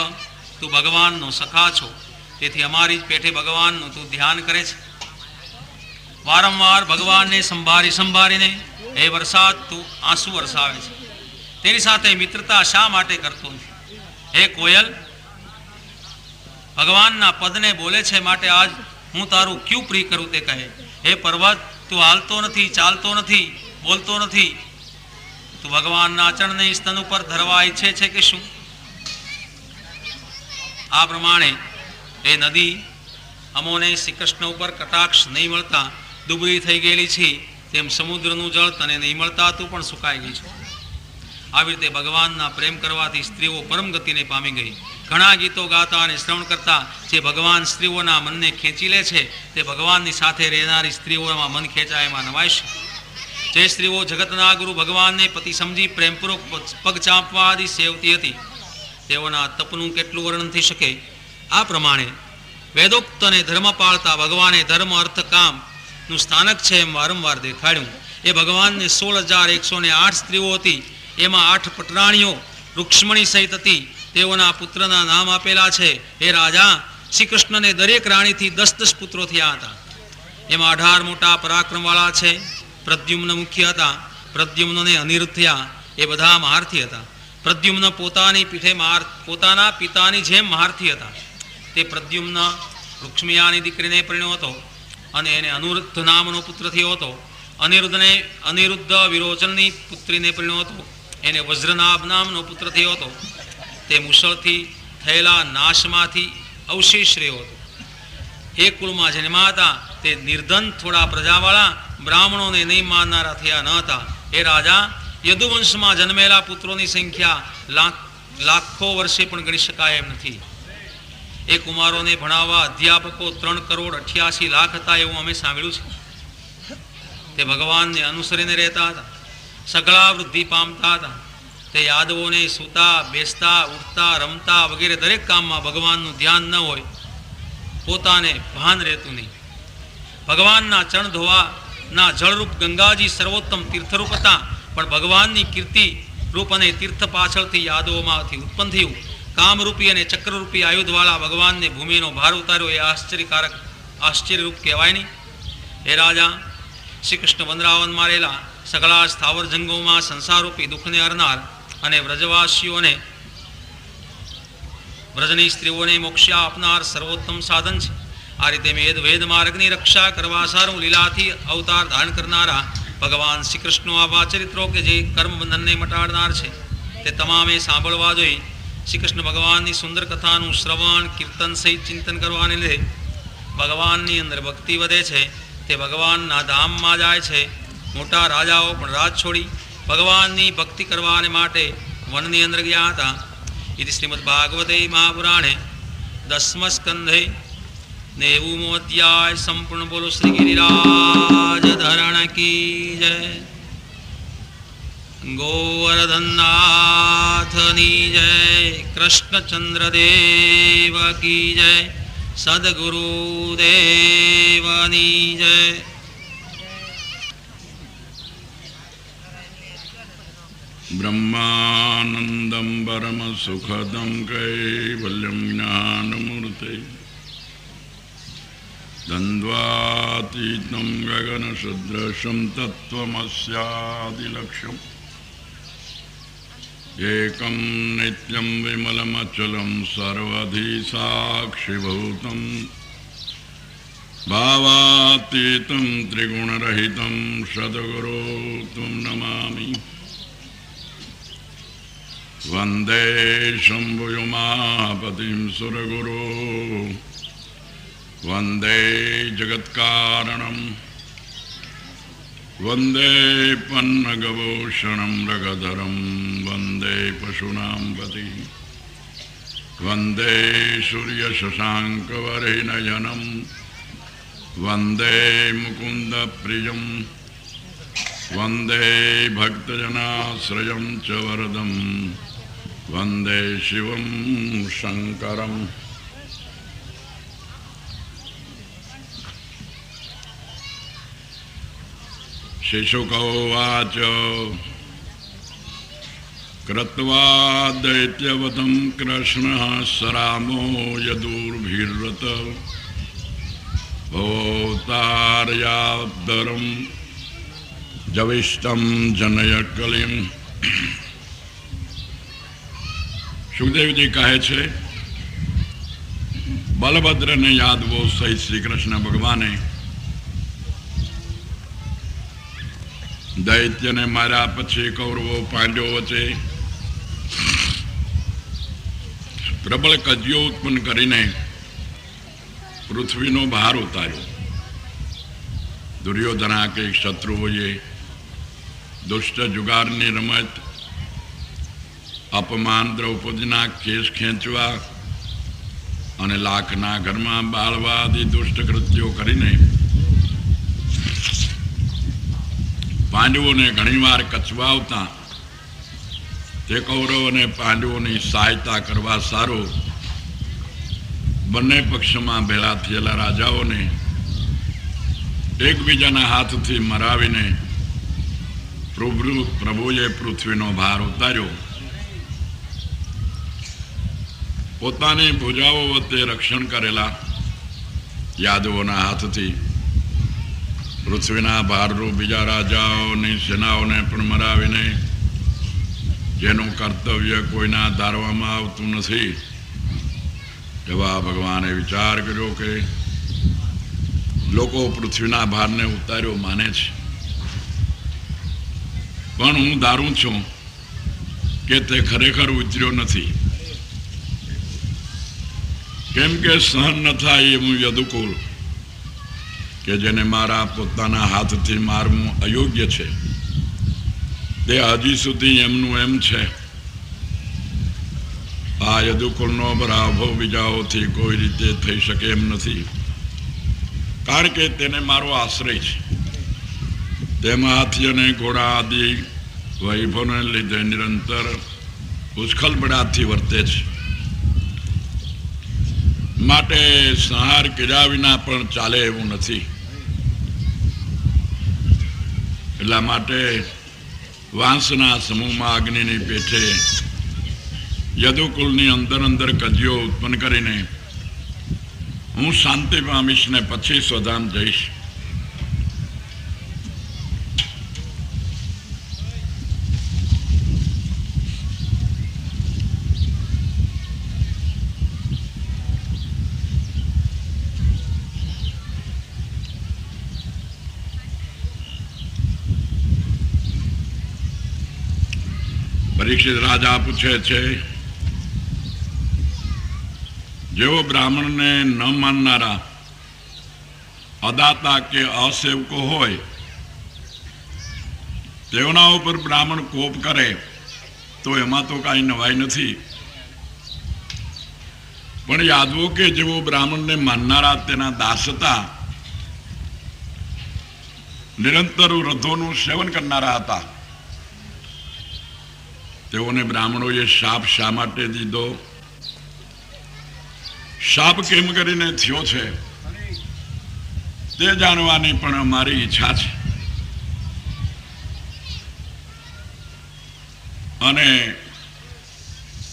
તું ભગવાનનો સખા છો તેથી અમારી જ પેઠે ભગવાનનું તું ધ્યાન કરે છે. વારંવાર ભગવાનને સંભાળીને હે વરસાદ, તું આંસુ વરસાવે છે. તેની સાથે મિત્રતા શા માટે કરતો નથી? હે કોયલ, ભગવાનના પદને બોલે છે માટે આજ હું તારું ક્યું પ્રિય કરું તે કહે. હે પર્વત, તું હાલતો નથી, ચાલતો નથી, બોલતો નથી. તું ભગવાનના ચરણને સ્તન ઉપર ધરવા ઈચ્છે છે કે શું? આ પ્રમાણે એ નદી અમોને શ્રી કૃષ્ણ ઉપર કટાક્ષ નહીં મળતા દુબળી થઈ ગયેલી છે તેમ સમુદ્રનું જળ તને નહીં મળતા તું પણ સુકાઈ ગઈ છે. આવી રીતે ભગવાનના પ્રેમ કરવાથી સ્ત્રીઓ પરમ ગતિને પામી ગઈ. ઘણા ગીતો ગાતા અને શ્રવણ કરતા જે ભગવાન સ્ત્રીઓના મનને ખેંચી લે છે તે ભગવાનની સાથે રહેનારી સ્ત્રીઓમાં મન ખેંચાયમાં નવાય છે. જે સ્ત્રીઓ જગતના ગુરુ ભગવાનને પતિ સમજી પ્રેમપૂર્વક પગ ચાંપવા આદિ સેવતી હતી તેઓના તપનું કેટલું વર્ણન થઈ શકે. આ પ્રમાણે વેદોક્ત અને ધર્મ પાળતા ભગવાને ધર્મ અર્થ કામનું સ્થાનક છે એમ વારંવાર દેખાડ્યું. એ ભગવાનને 16,108 સ્ત્રીઓ હતી. એમાં 8 પટરાણીઓ રૂક્ષ્મણી સહિત હતી. તેઓના પુત્રના નામ આપેલા છે. હે રાજા, શ્રી કૃષ્ણને દરેક રાણીથી 10-10 પુત્રો થયા હતા. એમાં 18 મોટા પરાક્રમવાળા છે. પ્રદ્યુમ્ન મુખ્ય હતા. પ્રદ્યુમ્નને અનિરુદ્ધ થયા. એ બધા મહારથી હતા. પ્રદ્યુમ્ન પોતાની પીઠે પોતાના પિતાની જેમ મહારથી હતા. તે પ્રદ્યુમ્ન રૂક્ષ્મિયાની દીકરીને પરણ્યો હતો અને એને અનિરુદ્ધ નામનો પુત્ર થયો હતો. અનિરુદ્ધ વિરોચનની પુત્રીને પરણ્યો હતો. એને વજ્રનાભ નામનો પુત્ર થયો હતો. તે મુસળથી થયેલા નાશમાંથી અવશેષ રહ્યો હતો. એક કુળમાં જન્મ્યા હતા. તે નિર્ધન, થોડા પ્રજાવાળા, બ્રાહ્મણોને નહીં માનનારા થયા ન હતા. એ રાજા, યદુવંશમાં જન્મેલા પુત્રોની સંખ્યા લાખો વર્ષે પણ ગણી શકાય એમ નથી. એ કુમારોને ભણાવવા અધ્યાપકો 3,88,00,000 હતા એવું અમે સાંભળ્યું છે. તે ભગવાનને અનુસરીને રહેતા હતા. સગળા વૃદ્ધિ પામતા હતા. તે યાદવોને સૂતા, બેસતા, ઉઠતા, રમતા વગેરે દરેક કામમાં ભગવાનનું ધ્યાન ન હોય, પોતાને ભાન રહેતું નહીં. ભગવાનના ચરણ ધોવાના જળરૂપ ગંગાજી સર્વોત્તમ તીર્થરૂપ હતા. પણ ભગવાનની કીર્તિ રૂપ અને તીર્થ પાછળથી યાદવોમાંથી ઉત્પન્ન થયું. કામરૂપી અને ચક્રરૂપી આયુધવાળા ભગવાનને ભૂમિનો ભાર ઉતાર્યો. એ આશ્ચર્યરૂપ કહેવાય નહીં. હે રાજા, શ્રી કૃષ્ણ વનરાવન મારેલા સગળા સ્થાવર જંગોમાં સંસારરૂપી દુઃખને હરનાર અને વ્રજવાસીઓને, વ્રજની સ્ત્રીઓને મોક્ષા આપનાર સર્વોત્તમ સાધન છે. આ રીતે વેદ માર્ગની રક્ષા કરવા સારું લીલાથી અવતાર ધારણ કરનારા ભગવાન શ્રી કૃષ્ણનો આવા ચરિત્રો કે જે કર્મ બંધનને મટાડનાર છે, તે તમામે સાંભળવા જોઈએ. શ્રી કૃષ્ણ ભગવાનની સુંદર કથાનું શ્રવણ, કીર્તન સહિત ચિંતન કરવાને લીધે ભગવાનની અંદર ભક્તિ વધે છે. તે ભગવાનના ધામમાં જાય છે. મોટા રાજાઓ પણ રાજ છોડી ભગવાનની ભક્તિ કરવાને માટે વનની અંદર ગયા હતા. ઇતિ શ્રીમદ ભાગવતે મહાપુરાણે 10મ સ્કંધે 90મો અધ્યાય સંપૂર્ણ. બોલો શ્રી ગિરિરાજ ધરણ કી જય. ગોવર્ધનનાથની જય. કૃષ્ણચંદ્ર દેવ કી જય. સદગુરુદેવની જય. બ્રહ્માનંદમ પરમ સુખદમ કૈવલ્યમ જ્ઞાનમૂર્તે દ્વંદ્વાતીતમ ગગન સદૃશમ તત્વમસ્યાદિલક્ષ્યમ એકમ નિત્યમ વિમલમચલમ સર્વધિ સાક્ષિભૂતમ ભાવાતીતમ ત્રિગુણરહિતમ સદગુરો તું નમામિ. વંદે શંભુયુમાપતિમ સુરગુરો વંદે જગત્કારણમ વંદે પન્નગભૂષણમ રગધરમ વંદે પશુનાં પતિ વંદે સૂર્યશશાંકવરેણયનમ વંદે મુકુંદપ્રિયમ વંદે ભક્તજનાશ્રયં ચ વરદમ વંદે શિવં શંકરમ. શિશુકોવાચ કૃત્વા દૈત્યવધં કૃષ્ણઃ સરામો યદુર્ભીરત ભોતાર્યાદરમ જવિષ્ટમ જનય કલિમ. સુખદેવજી કહે છે, બલભદ્રને યાદવો સહિત શ્રી કૃષ્ણ ભગવાને દૈત્યને માર્યા પછી કૌરવો પાંડવો વચ્ચે પ્રબળ કજિયો ઉત્પન્ન કરીને પૃથ્વીનો ભાર ઉતાર્યો. દુર્યોધના કે શત્રુઓએ દુષ્ટ જુગારની રમત, અપમાન, દ્રૌપદીના કેસ ખેંચવા અને લાખના ઘરમાં બાળવા આદિ દુષ્ટ કૃત્યો કરીને પાંડવોને ઘણીવાર કચવાવતા તે કૌરવ અને પાંડવોની સહાયતા કરવા સારું બંને પક્ષમાં ભેળા થયેલા રાજાઓને એકબીજાના હાથથી મરાવીને પ્રભુએ પૃથ્વીનો ભાર ઉતાર્યો, પોતાની ભુજાઓ વચ્ચે રક્ષણ કરેલા યાદવોના હાથથી પૃથ્વીના ભારરૂપ બીજા રાજાઓની સેનાઓને પણ મરાવીને જેનું કર્તવ્ય કોઈના ધારવામાં આવતું નથી, એવા ભગવાને વિચાર કર્યો કે લોકો પૃથ્વીના ભારને ઉતાર્યો માને છે, પણ હું ધારું છું કે તે ખરેખર ઉતર્યો નથી, કેમ કે સહન ન થાય એવું યદુકુળ કે જેને મારા પોતાના હાથથી મારવું અયોગ્ય છે, તે હજી સુધી એમનું એમ છે. આ યદુકુળનો પરાભવ બીજાઓથી કોઈ રીતે થઈ શકે એમ નથી, કારણ કે તેને મારો આશ્રય છે. તેમાં હાથી અને ઘોડા આદિ વૈભવને લીધે નિરંતર ઉસ્ખલબડાથી વર્તે છે, માટે સંહાર કર્યા વિના પણ ચાલે એવું નથી. એટલા માટે વાંસના સમૂહમાં અગ્નિની પેઠે યદુકુળની અંદર કજીઓ ઉત્પન્ન કરીને હું શાંતિ પામીશ ને પછી સ્વધામ જઈશ. પરીક્ષિત રાજા પૂછે છે, જેઓ બ્રાહ્મણને ન માનનારા અદાતા કે અસેવકો હોય તેઓના ઉપર બ્રાહ્મણ કોપ કરે તો એમાં તો કાંઈ નવાઈ નથી, પણ યાદવો કે જેઓ બ્રાહ્મણને માનનારા તેના દાસ હતા, નિરંતર રથોનું સેવન કરનારા હતા, તેઓને બ્રાહ્મણોએ શાપ શા માટે દીધો, શાપ કેમ કરીને થયો છે તે જાણવાની પણ અમારી ઈચ્છા છે. અને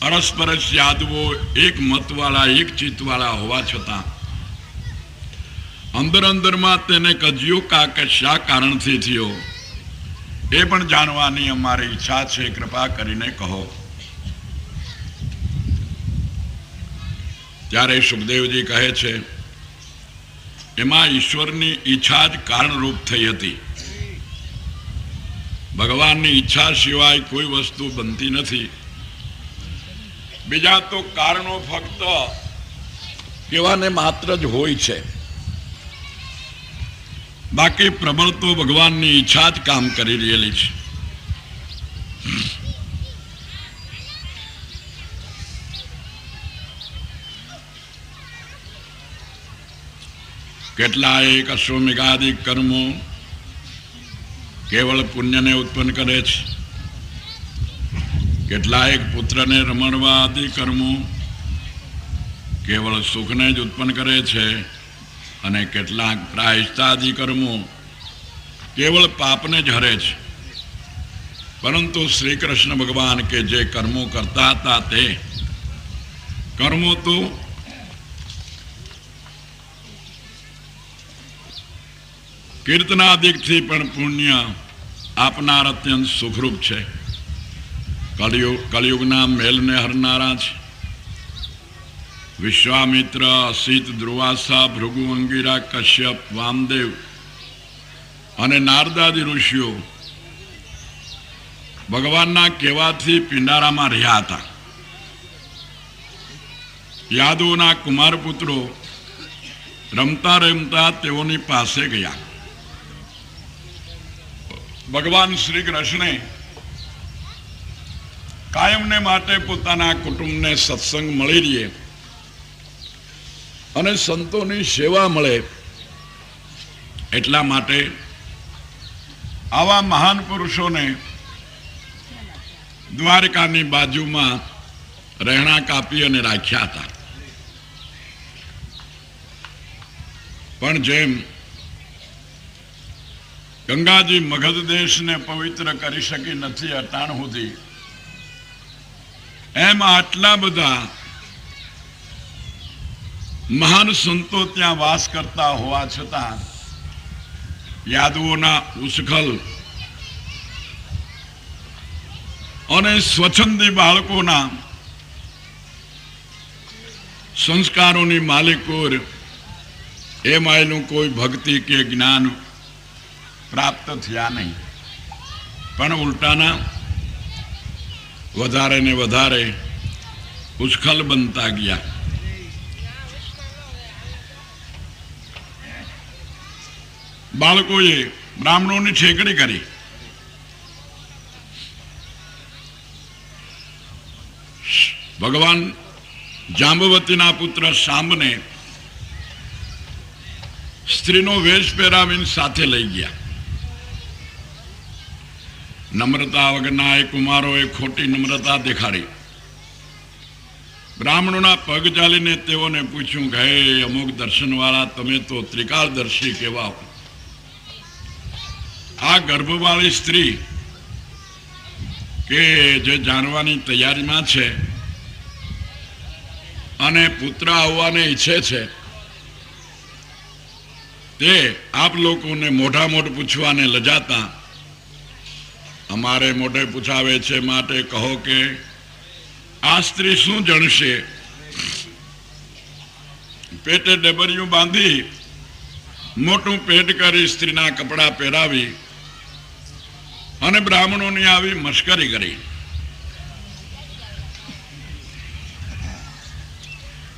અરસપરસ યાદવો એક મતવાળા એક ચિત્તવાળા હોવા છતાં અંદરમાં તેને કજિયો કે શા કારણથી થયો એ પણ જાણવાની અમારી ઈચ્છા છે, કૃપા કરીને કહો. ત્યારે સુખદેવજી કહે છે, એમાં ઈશ્વરની ઈચ્છા જ કારણરૂપ થઈ હતી. ભગવાનની ઈચ્છા સિવાય કોઈ વસ્તુ બનતી નથી. બીજા તો કારણો ફક્ત કહેવાને માત્ર જ હોય છે, બાકી પ્રબળ તો ભગવાનની ઈચ્છા જ કામ કરી રહેલી છે. કેટલાય અશ્વમેઘાદિક કર્મો કેવળ પુણ્યને ઉત્પન્ન કરે છે, કેટલાય પુત્રને રમણવા આદિ કર્મો કેવળ સુખને જ ઉત્પન્ન કરે છે, અને કેટલાક પ્રાયશ્ચિતાદિ કર્મો કેવળ પાપને જ હરે છે. પરંતુ શ્રી કૃષ્ણ ભગવાન કે જે કર્મો કરતા હતા તે કર્મો તો કીર્તનાદિકથી પણ પુણ્ય આપનાર અત્યંત સુખરૂપ છે. કળિયુગના મેલને હરનારા છે. વિશ્વામિત્ર, અસિત, દુર્વાસા, ભૃગુ, અંગિરા, કશ્યપ, વામદેવ અને નારદાદી ઋષિઓ ભગવાનના કહેવાથી પિંડારામાં રહ્યા હતા. યાદવોના કુમાર પુત્રો રમતા રમતા તેઓની પાસે ગયા. ભગવાન શ્રી કૃષ્ણે કાયમને માટે પોતાના કુટુંબને સત્સંગ મળી રહે અને સંતોની સેવા મળે એટલા માટે આવા મહાન પુરુષોને દ્વારકાની બાજુમાં રહેણાંક આપી અને રાખ્યા હતા. પણ જેમ ગંગાજી મગધ દેશને પવિત્ર કરી શકી નથી અટાણ સુધી, એમ આટલા બધા મહાન સંતો ત્યાં વાસ કરતા હોવા છતાં યાદવોના ઉસ્ખલ અને સ્વચ્છંદી બાળકોના સંસ્કારોની માલિકોર એમાંયનું કોઈ ભક્તિ કે જ્ઞાન પ્રાપ્ત થયા નહીં, પણ ઉલટાના વધારે ને વધારે ઉસ્ખલ બનતા ગયા. બાળકોએ બ્રાહ્મણોની ઠેકડી કરી. ભગવાન જાંબવતીના પુત્ર શાંબને સ્ત્રીનો વેશ પહેરાવીને સાથે લઈ ગયા. નમ્રતા વગરના એ કુમારોએ ખોટી નમ્રતા દેખાડી. બ્રાહ્મણોના પગ ચાલીને તેઓને પૂછ્યું કે હે અમુક દર્શનવાળા, તમે તો ત્રિકાળદર્શી કહેવાઓ. આ ગર્ભવાળી સ્ત્રી કે જે જાણવાની તૈયારીમાં છે અને પુત્ર આવવાને ઈચ્છે છે, તે આપ લોકોને મોઢા મોઢ પૂછવાને લજાતા અમારે મોઢે પૂછાવે છે, માટે કહો કે આ સ્ત્રી શું જણશે? પેટે ડબરિયું બાંધી મોટું પેટ કરી સ્ત્રીના કપડા પહેરાવી અને બ્રાહ્મણોની આવી મશ્કરી કરી.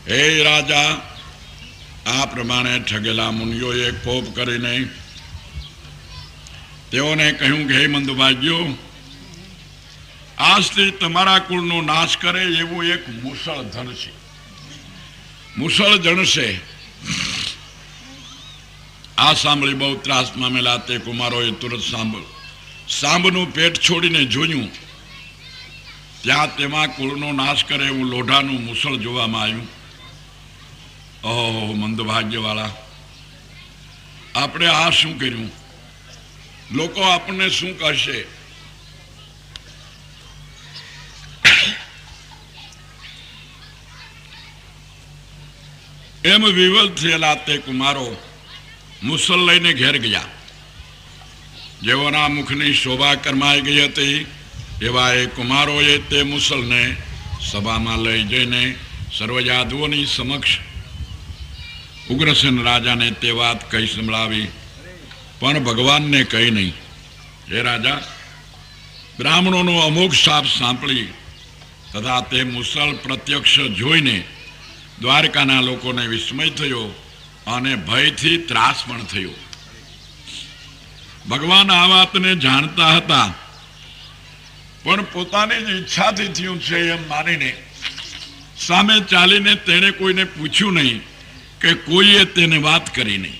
હે રાજા, આ પ્રમાણે ઠગેલા મુનિઓએ કોપ કરીને તેઓને કહ્યું કે હે મંદભાગ્યો, આ સ્ત્રી તમારા કુળનો નાશ કરે એવું એક મુસળ ધન છે, મુસળ જણશે. આ સાંભળી બહુ ત્રાસ પામેલા તે કુમારોએ તુરંત સાંભનું પેટ છોડીને જોયું. ત્યાં તેમાં કુળનો નાશ કરે એવું લોઢાનું મુસળ જોવામાં આવ્યું. ઓહો મંદભાગ્યવાળા, આપણે આ શું કર્યું? લોકો આપણને શું કરશે? એમ વિવલ થયેલા તે કુમારો મુસલ લઈને ઘેર ગયા. જેઓના મુખની શોભા કરમાઈ ગઈ હતી એવા એ કુમારોએ તે મુસલને સભામાં લઈ જઈને સર્વ યાદવોની સમક્ષ ઉગ્રસેન રાજાને તે વાત કહી સંભળાવી, પણ ભગવાનને કહી નહીં. હે રાજા, બ્રાહ્મણોનો અમોઘ શાપ સાંભળી તથા તે મુસલ પ્રત્યક્ષ જોઈને દ્વારકાના લોકોને વિસ્મય થયો અને ભયથી ત્રાસ પણ થયો. ભગવાન આ વાતને જાણતા હતા, પણ પોતાની જ ઈચ્છાથી થયું છે એમ માનીને સામે ચાલીને તેણે કોઈને પૂછ્યું નહીં કે કોઈએ તેને વાત કરી નહીં.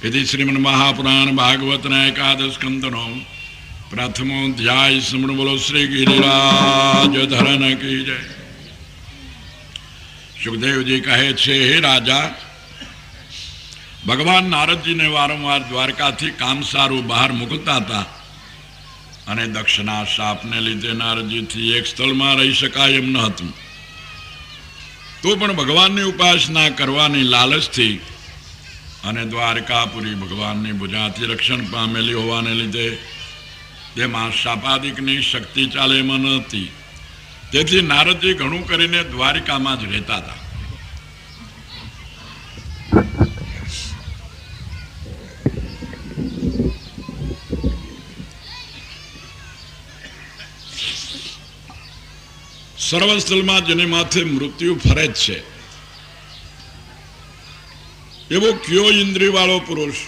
તેથી શ્રીમદ મહાપુરાણ ભાગવતના એકાદશ સ્કંદનો પ્રથમો અધ્યાય સમણ બોલો શ્રી ગિરિરાજ ધરણ કી જય. સુખદેવજી કહે છે, હે રાજા, ભગવાન નારદજીને વારંવાર દ્વારકાથી કામ સારું બહાર મોકલતા હતા અને દક્ષના શાપને લીધે નારદજીથી એક સ્થળમાં રહી શકાય એમ ન હતું. તો પણ ભગવાનની ઉપાસના કરવાની લાલચથી અને દ્વારકાપુરી ભગવાનની ભુજાથી રક્ષણ પામેલી હોવાને લીધે તેમાં શાપાદિકની શક્તિ ચાલે એમ ન હતી. તેથી નારદજી ઘણું કરીને દ્વારિકામાં જ રહેતા હતા. સર્વસ્થળમાં જેને માથે મૃત્યુ ફરે જ છે એવો કયો ઇન્દ્રિયવાળો પુરુષ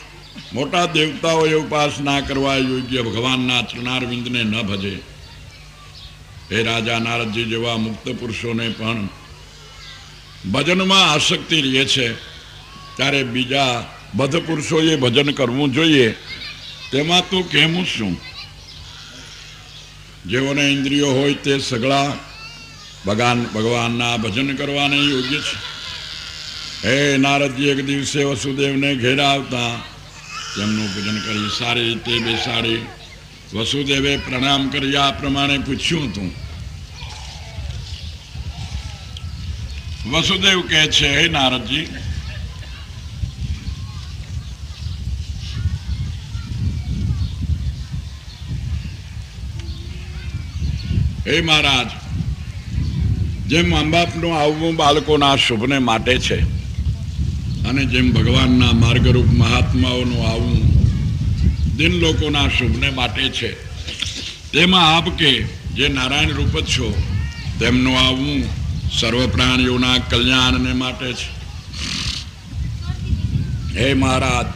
મોટા દેવતાઓએ ઉપાસના કરવા યોગ્ય ભગવાનના ચરણારવિંદને ન ભજે? હે રાજા, નારદજી જેવા મુક્ત પુરુષોને પણ ભજનમાં આસક્તિ રહે છે, ત્યારે બીજા બધ પુરુષોએ ભજન કરવું જોઈએ તેમાં તો કહેવું શું? જેઓને ઇન્દ્રિયો હોય તે સગળા ભગવાનના ભજન કરવાને યોગ્ય છે. હે નારદજી એક દિવસે વસુદેવને ઘેર આવતા તેમનું પૂજન કરી સારી રીતે બેસાડી વસુદેવે પ્રણામ કરી આ પ્રમાણે પૂછ્યું હતું. વસુદેવ કહે છે, હે નારદજી, હે મહારાજ, જેમ મા બાપનું આવવું બાળકોના શુભને માટે છે અને જેમ ભગવાનના માર્ગરૂપ મહાત્માઓનું આવવું દિન લોકોના શુભને માટે છે, તેમાં આપ કે જે નારાયણ રૂપ જ છો તેમનું આવવું સર્વ પ્રાણીઓના કલ્યાણને માટે છે. હે મહારાજ,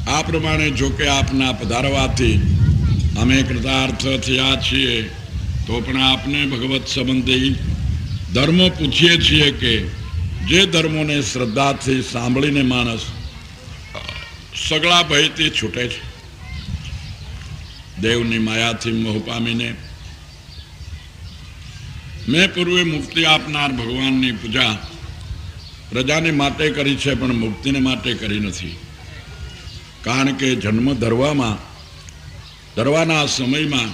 આ પ્રમાણે જો કે આપના પધારવાથી અમે કૃતાર્થ થયા છીએ, તો પણ આપને ભગવત સંબંધી ધર્મો પૂછીએ છીએ કે જે ધર્મોને શ્રદ્ધાથી સાંભળીને માણસ સગળા ભયથી છૂટે છે. દેવની માયાથી મોહ પામીને મેં પૂર્વે મુક્તિ આપનાર ભગવાનની પૂજા પ્રજાને માટે કરી છે, પણ મુક્તિને માટે કરી નથી. કારણ કે જન્મ ધરવાના સમયમાં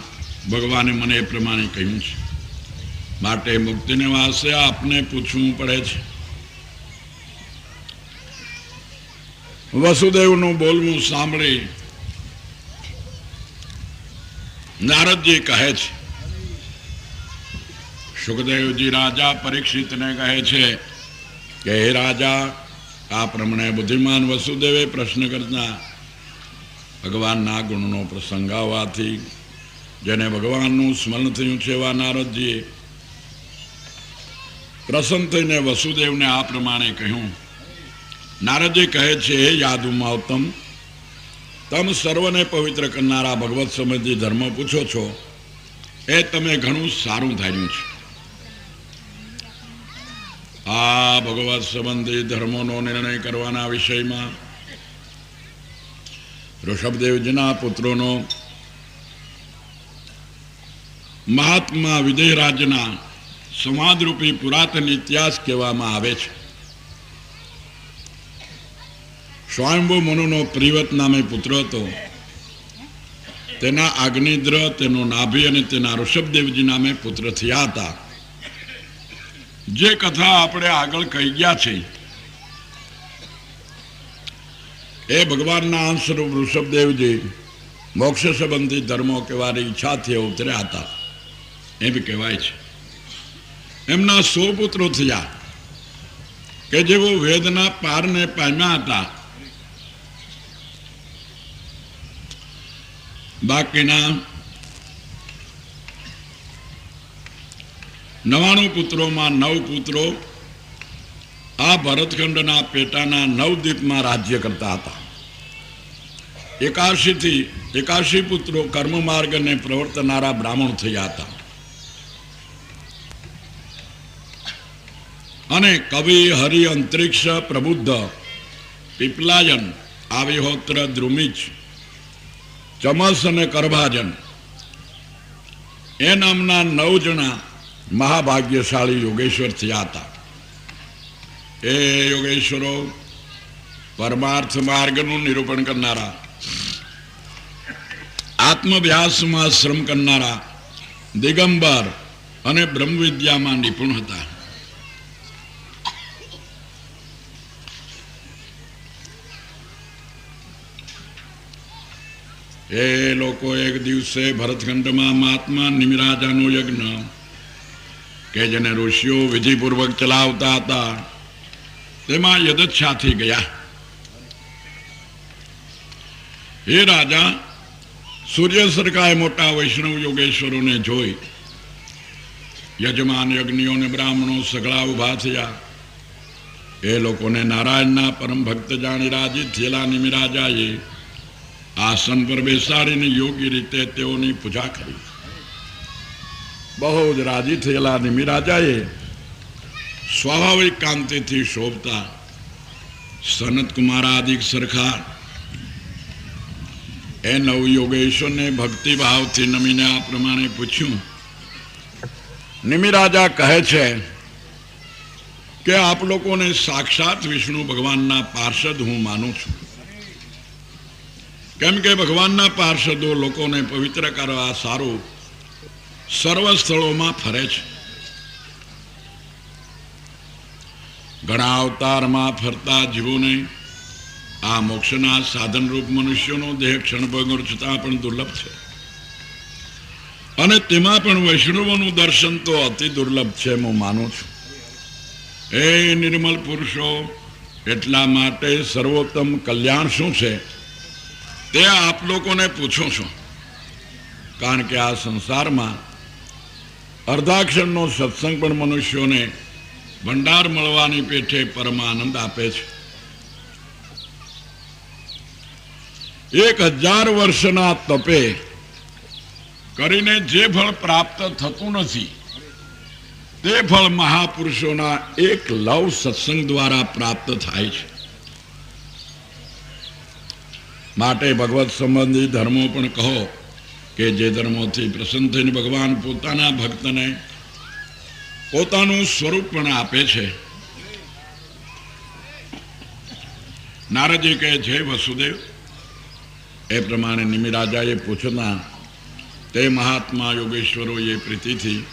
ભગવાને મને એ પ્રમાણે કહ્યું છે, માટે મુક્તિને વાસ્તે આપને પૂછવું પડે છે. વસુદેવનું બોલવું સાંભળી નારદજી કહે છે, સુખદેવજી રાજા પરીક્ષિતને કહે છે કે હે રાજા, આ પ્રમાણે બુદ્ધિમાન વસુદેવે પ્રશ્ન કરતા ભગવાનના ગુણનો પ્રસંગ આવવાથી જેને ભગવાનનું સ્મરણ થયું છે એવા નારદજીએ પ્રસન્ન થઈને વસુદેવને આ પ્રમાણે કહ્યું. નારદજી કહે છે, હે યાદુમાવતમ, તમે સર્વને પવિત્ર કરનારા ભગવત સંબંધી ધર્મ પૂછો છો, એ તમે ઘણું સારું ધાર્યું છે. આ ભગવત સંબંધી ધર્મોનો નિર્ણય કરવાના વિષયમાં ઋષભદેવજીના પુત્રોનો મહાત્મા વિજયરાજના સંવાદરૂપી પુરાતન ઇતિહાસ કહેવામાં આવે છે. સ્વયંભુ મનુનો પ્રિવત નામે પુત્ર હતો. તેના અગ્નિદ્ર, તેનો નાભી અને તેના ઋષભદેવજી નામે પુત્ર થયા હતા. જે કથા આપણે આગળ કહી ગયા છે એ ભગવાનના અંશરૂપ ઋષભદેવજી મોક્ષ સંબંધી ધર્મો કહેવાની ઈચ્છાથી ઉતર્યા હતા એમ કહેવાય છે. એમના 100 પુત્રો થયા કે જેઓ વેદના પારને પામ્યા હતા. બાકીના 99 પુત્રોમાં 9 પુત્રો આ ભરતખંડના પેટાના નવદ્વીપમાં રાજ્ય કરતા હતા. 81 પુત્રો કર્મ માર્ગને પ્રવર્તનારા બ્રાહ્મણ થયા હતા. અને કવિ, હરિ, અંતરિક્ષ, પ્રબુદ્ધ, પીપલાયન, આવિહોત્ર, દ્રુમિચ, ચમસ અને કરભાજન એ નામના 9 જણા મહાભાગ્યશાળી યોગેશ્વર થયા હતા. એ યોગેશ્વરો પરમાર્થ માર્ગનું નિરૂપણ કરનારા, આત્મભ્યાસમાં શ્રમ કરનારા, દિગંબર અને બ્રહ્મવિદ્યામાં નિપુણ હતા. એ લોકો એક દિવસે ભરતખંડમાં મહાત્મા નિમિરાજાનો યજ્ઞ કે જેને ઋષિઓ વિધિપૂર્વક ચલાવતા હતા તેમાં યદચ્છાથી ગયા. હે રાજા, સૂર્ય સરકાએ મોટા વૈષ્ણવ યોગેશ્વરોને જોઈ યજમાન, યજ્ઞીઓ, બ્રાહ્મણો સગળા ઉભા થયા. એ લોકોને નારાયણના પરમ ભક્ત જાણી રાજી થયેલા નિમિરાજાએ આસન પર બેસાડીને યોગ્ય રીતે તેઓની પૂજા કરી. બહુ જ રાજી થયેલા નિમિરાજાએ સ્વાભાવિક કાંતિથી શોભતા સનત કુમારાદિક સરખા એ નવયોગેશ્વરને ભક્તિભાવથી નમીને આ પ્રમાણે પૂછ્યું. નિમિરાજા કહે છે કે આપ લોકોને સાક્ષાત વિષ્ણુ ભગવાનના પાર્ષદ હું માનું છું. કેમ કે ભગવાનના પાર્ષદો લોકોને પવિત્ર કરવા સારું સર્વ સ્થળોમાં ફરે છે. ઘણા અવતારમાં ફરતા જીવોને આ મોક્ષના સાધનરૂપ મનુષ્યનો દેહ ક્ષણભંગુર છતાં પણ દુર્લભ છે. અને તેમાં પણ વૈષ્ણવોનું દર્શન તો અતિ દુર્લભ છે, હું માનું છું. હે નિર્મલ પુરુષો, એટલા માટે સર્વોત્તમ કલ્યાણ શું છે તે આપ લોકોને પૂછો છો. કારણ કે આ સંસારમાં અર્ધાક્ષરનો સત્સંગ પણ મનુષ્યોને ભંડાર મળવાની પેઠે પરમાનંદ આપે છે. 1000 વર્ષના તપે કરીને જે ફળ પ્રાપ્ત થતું નથી તે ફળ મહાપુરુષોના એક લવ સત્સંગ દ્વારા પ્રાપ્ત થાય છે. માટે ભગવત સંબંધી ધર્મો પણ કહો કે જે ધર્મોથી પ્રસન્ન થઈને ભગવાન પોતાના ભક્તને પોતાનું સ્વરૂપ પણ આપે છે. નારદજી કહે છે, વસુદેવ, એ પ્રમાણે નિમિરાજાએ પૂછના તે મહાત્મા યોગેશ્વરોએ પ્રીતિથી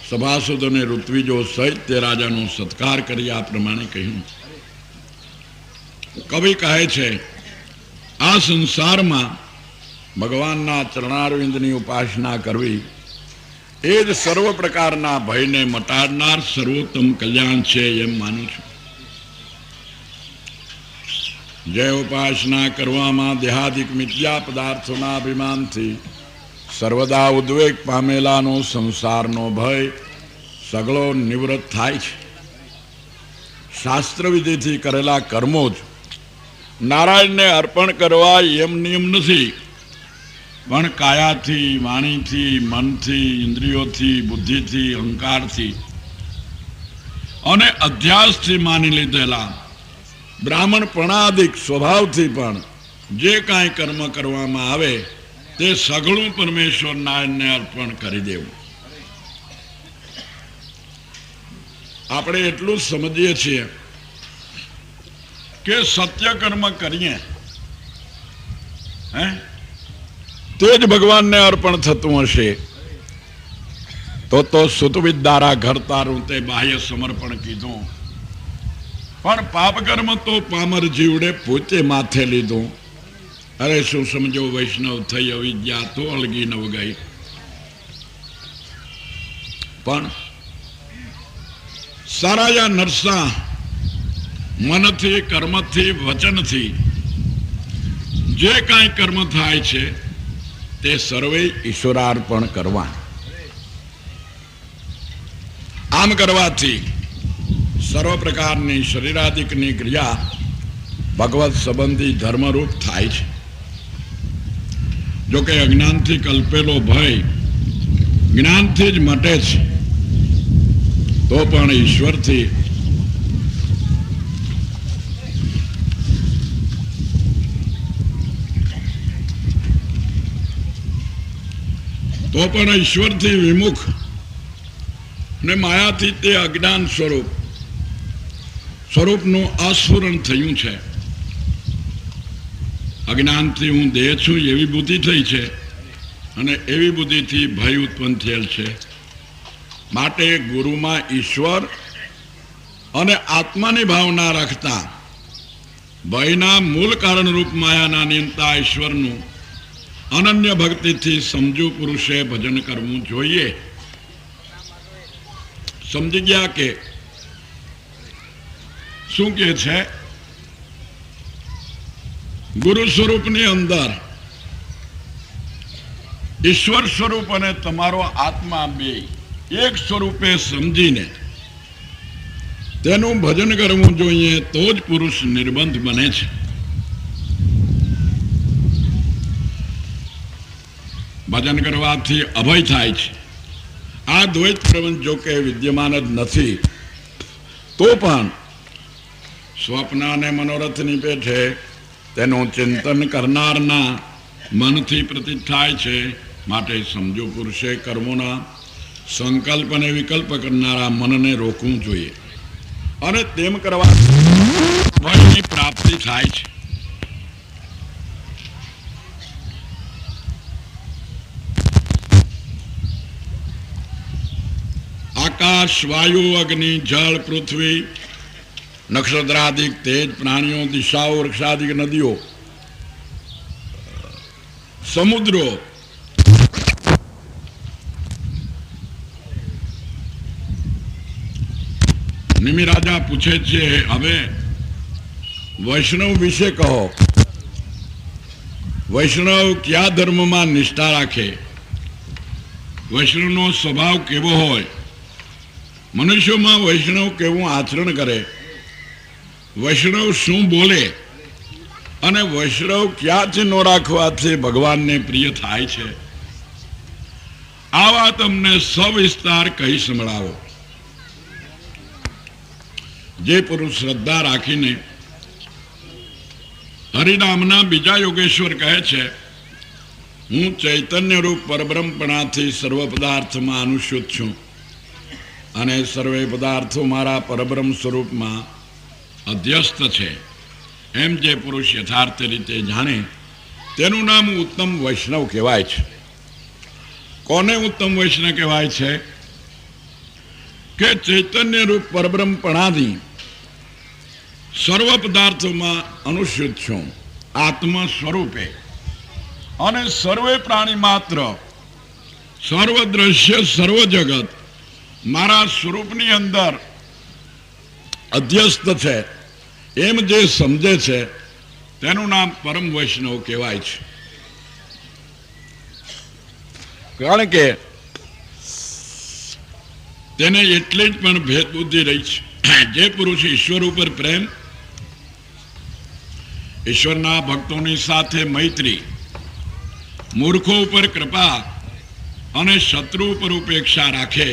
સભાસદોને ઋત્વિજો સહિત તે રાજાનો સત્કાર કરી આ પ્રમાણે કહ્યું. કવિ કહે છે, આ સંસારમાં ભગવાનના ચરણારવિંદની ઉપાસના કરવી એ જ સર્વ પ્રકારના ભયને મટાડનાર સર્વોત્તમ કલ્યાણ છે એમ માનું છું. જે ઉપાસના કરવામાં દેહાદિક મિથ્યા પદાર્થોના અભિમાનથી સર્વદા ઉદ્વેગ પામેલાનો સંસારનો ભય સગળો નિવૃત્ત થાય છે. શાસ્ત્ર વિધિથી કરેલા કર્મો જ નારાયણને અર્પણ કરવા એમ નિયમ નથી, પણ કાયાથી, વાણીથી, મનથી, ઇન્દ્રિયોથી, બુદ્ધિથી, અહંકારથી અને અધ્યાસથી માની લીધેલા બ્રાહ્મણપણાદિક સ્વભાવથી પણ જે કાંઈ કર્મ કરવામાં આવે તે સઘળું પરમેશ્વર નારાયણને અર્પણ કરી દેવું. આપણે એટલું સમજીએ છીએ કે સત્ય કર્મ કરીએ તે જ ભગવાનને અર્પણ થતું હશે તો સુતવિદ્યારા ઘર તારું તે બાહ્ય સમર્પણ કીધું, પણ પાપ કર્મ તો પામર જીવડે પોતે માથે લીધું. અરે શું સમજો વૈષ્ણવ થઈ અવિદ્યા તો અળગી નવ ગઈ. પણ સારા યા નરસા મનથી, કર્મથી, વચનથી જે કાંઈ કર્મ થાય છે તે સર્વે ઈશ્વરાર્પણ કરવા. આમ કરવાથી સર્વ પ્રકારની શરીરાદિકની ક્રિયા ભગવત સંબંધી ધર્મરૂપ થાય છે. જોકે અજ્ઞાનથી કલ્પેલો ભય જ્ઞાનથી જ મટે છે, તો પણ ઈશ્વરથી વિમુખ ને માયાથી તે અજ્ઞાન સ્વરૂપનું અસ્ફુરણ થયું છે. અજ્ઞાનથી હું દેહ છું એવી બુદ્ધિ થઈ છે, અને એવી બુદ્ધિથી ભય ઉત્પન્ન થયેલ છે. માટે ગુરુમાં ઈશ્વર અને આત્માની ભાવના રાખતા ભયના મૂળ કારણરૂપ માયાના નિયંતા ઈશ્વરનું અનન્ય ભક્તિથી સમજુ પુરુષે ભજન કરવું જોઈએ. સમજી ગયા કે શું કે છે? ગુરુ સ્વરૂપની અંદર ઈશ્વર સ્વરૂપ અને તમારો આત્મા બે એક સ્વરૂપે સમજીને તેનું ભજન કરવું જોઈએ, તો જ પુરુષ નિર્બંધ બને છે. ભજન કરવાથી અભય થાય છે. આ દ્વૈત પ્રપંચ જો કે વિદ્યમાન જ નથી, તો પણ સ્વપ્ન અને મનોરથની પેઠે તેનું ચિંતન કરનારના મનથી પ્રતીત થાય છે. માટે સમજો પુરુષે કર્મોના સંકલ્પ અને વિકલ્પ કરનારા મનને રોકવું જોઈએ, અને તેમ કરવા ભયની પ્રાપ્તિ થાય છે. આકાશ, વાયુ, અગ્નિ, જળ, પૃથ્વી, નક્ષત્રાદિક તેજ, પ્રાણીઓ, દિશાઓ, વૃક્ષાદિક નદીઓ, સમુદ્રો, નિમિ રાજા પૂછે છે, હવે વૈષ્ણવ વિશે કહો. વૈષ્ણવ કયા ધર્મમાં નિષ્ઠા રાખે? વૈષ્ણવનો સ્વભાવ કેવો હોય? મનુષ્યોમાં વૈષ્ણવ કેવું આચરણ કરે? વૈષ્ણવ શું બોલે? અને વૈષ્ણવ ક્યાં ચિહ્નો રાખવાથી ભગવાનને પ્રિય થાય છે? આ વાત અમને સવિસ્તાર કહી સંભળાવો. જે પુરુષ શ્રદ્ધા રાખીને હરિનામના બીજા યોગેશ્વર કહે છે, હું ચૈતન્ય રૂપ પરબ્રહ્મપણાથી સર્વ પદાર્થમાં અનુસૂત છું અને સર્વે પદાર્થો મારા પરબ્રહ્મ સ્વરૂપમાં અધ્યસ્ત છે, એમ જે પુરુષ યથાર્થ રીતે જાણે તેનું નામ ઉત્તમ વૈષ્ણવ કહેવાય છે. કોને ઉત્તમ વૈષ્ણવ કહેવાય છે? કે ચૈતન્ય રૂપ પરબ્રહ્મપણાથી સર્વ પદાર્થોમાં અનુસૂત છું આત્મ સ્વરૂપે, અને સર્વે પ્રાણી માત્ર, સર્વ દ્રશ્ય, સર્વ જગત મારા સ્વરૂપની અંદર અધ્યસ્ત છે, એમ જે સમજે છે તેનું નામ પરમ વૈષ્ણવ કહેવાય છે. કારણ કે તેને એટલી જ પણ ભેદ બુદ્ધિ રહી છે. જે પુરુષ ઈશ્વર ઉપર પ્રેમ, ઈશ્વરના ભક્તોની સાથે મૈત્રી, મૂર્ખો ઉપર કૃપા અને શત્રુ ઉપર ઉપેક્ષા રાખે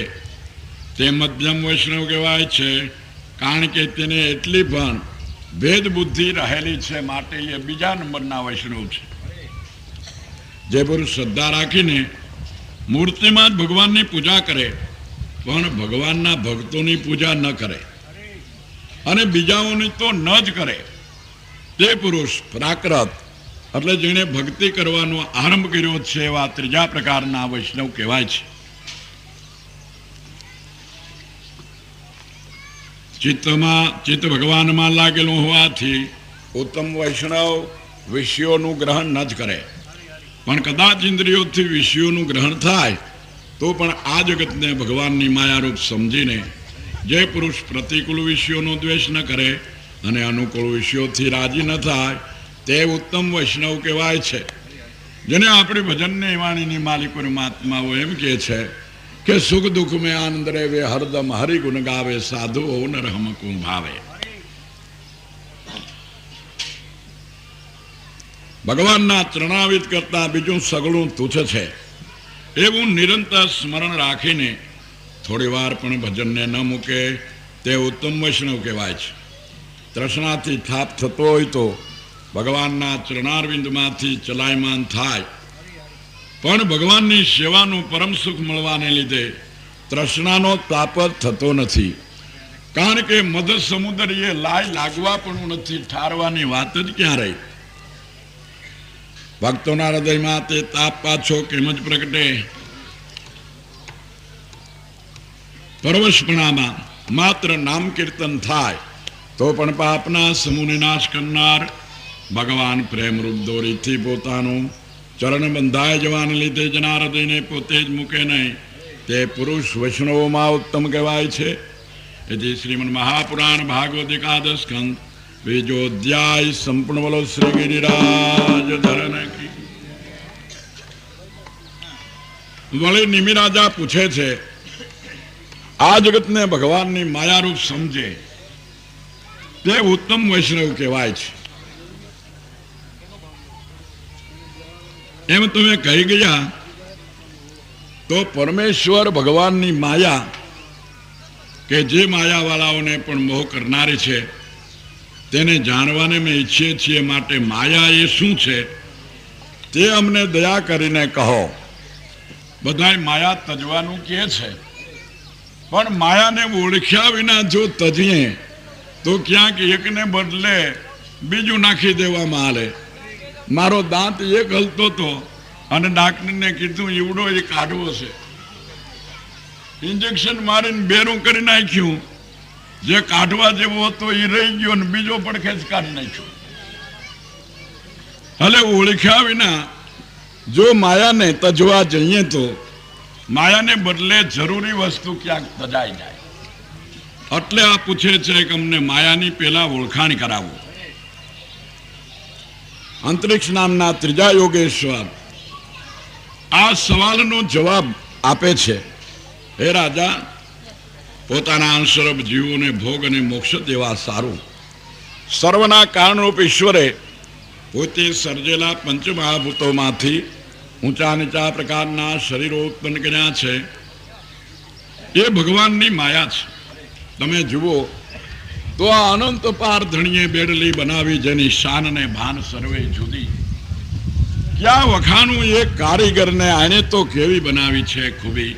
તે મધ્યમ વૈષ્ણવ કહેવાય છે. કારણ કે તેને એટલી પણ ભેદ બુદ્ધિ રહેલી છે, માટે એ બીજા નંબરના વૈષ્ણવ છે. જે પુરુષ શ્રદ્ધા રાખીને મૂર્તિમાં જ ભગવાનની પૂજા કરે પણ ભગવાનના ભક્તોની પૂજા ન કરે અને બીજાઓની તો ન જ કરે, તે પુરુષ પ્રાકૃત એટલે જેણે ભક્તિ કરવાનો આરંભ કર્યો છે એવા ત્રીજા પ્રકારના વૈષ્ણવ કહેવાય છે. ચિત્ત ભગવાનમાં લાગેલું હોવાથી ઉત્તમ વૈષ્ણવ વિષયોનું ગ્રહણ ન જ કરે, પણ કદાચ ઇન્દ્રિયોથી વિષયોનું ગ્રહણ થાય તો પણ આ જગતને ભગવાનની માયારૂપ સમજીને જે પુરુષ પ્રતિકૂળ વિષયોનો દ્વેષ ન કરે અને અનુકૂળ વિષયોથી રાજી ન થાય તે ઉત્તમ વૈષ્ણવ કહેવાય છે. જેને આપણે ભજનને વાણીની માલિક પરમાત્માઓ એમ કહે છે કે સુખ દુઃખ મેં આનંદ રેવે, હરદમ હરિ ગુણ ગાવે, સાધુ હો નર હમકુ ભાવે. ભગવાનના ચરણાવિત કરતા બીજું સગળું તુચ્છ છે એવું નિરંતર સ્મરણ રાખીને થોડી વાર પણ ભજનને ન મૂકે તે ઉત્તમ વૈષ્ણવ કહેવાય છે. તૃષ્ણાથી થાપ થતો હોય તો ભગવાનના ચરણારવિંદમાંથી ચલાયમાન થાય, પણ ભગવાનની સેવાનું પરમ સુખ મળવાને લીધે તૃષ્ણાનો તાપ જ થતો નથી. કારણ કે મધ સમુદ્ર એ લાય લાગવા પણ નથી, ઠારવાની વાત જ ક્યાં રહી. ભક્તોના હૃદયમાં તે તાપ પાછો કેમ જ પ્રગટે? પરવશપણામાં માત્ર નામ કીર્તન થાય તો પણ પાપના સમૂહને નાશ કરનાર ભગવાન પ્રેમ રૂપ દોરીથી પોતાનું ચરણ બંધાઈ જવાને લીધે જના હૃદયને પોતે જ મૂકે નહીં તે પુરુષ વૈષ્ણવોમાં ઉત્તમ કહેવાય છે. એથી શ્રીમદ મહાપુરાણ ભાગવત એકાદશ સ્કંદ બીજો અધ્યાય સંપૂર્ણ બોલો શ્રી ગિરિરાજ ધરણ કી. વળી નિમિ રાજા પૂછે છે, આ જગતને ભગવાનની માયારૂપ સમજે તે ઉત્તમ વૈષ્ણવ કહેવાય છે. એમ તમે કહી ગયા તો પરમેશ્વર ભગવાનની માયા કે જે માયાવાળાઓને પણ મોહ કરનારી છે તેને જાણવાને મેં ઈચ્છીએ છીએ, માટે માયા એ શું છે તે અમને દયા કરીને કહો. બધાય માયા તજવાનું કહે છે, પણ માયાને ઓળખ્યા વિના જો તજીએ તો ક્યાંક એકને બદલે બીજું નાખી દેવામાં આવે. મારો દાંત એક હલતો હતો અને ડાક્ટરને કીધું ઈવડો એ કાઢવો છે. ઇન્જેક્શન મારીને બેરું કરી નાખ્યું, જે કાઢવા જેવો હતો એ રહી ગયો ને બીજો પડખે જ કાઢી નાખ્યો. એટલે ઓળખ્યા વિના જો માયાને તજવા જઈએ તો માયાને બદલે જરૂરી વસ્તુ ક્યાંક તજાઈ જાય. એટલે આ પૂછે છે કે અમને માયાની પેલા ઓળખાણ કરાવો. અંતરિક્ષ નામના ત્રીજા યોગેશ્વર આ સવાલનો જવાબ આપે છે. હે રાજા, પોતાના અંશરપ જીવોને ભોગ અને મોક્ષ દેવા સારું સર્વના કારણરૂપ ઈશ્વરે પોતે સર્જેલા પંચમહાભૂતોમાંથી ઊંચા નીચા પ્રકારના શરીરો ઉત્પન્ન કર્યા છે. એ ભગવાનની માયા છે. તમે જુઓ તો આ અનંત પાર ધણીએ બેડલી બનાવી, જેની શાન અને ભાન સર્વે જુદી. ક્યાં વખાણું એ કારીગરને, આને તો કેવી બનાવી છે ખૂબી.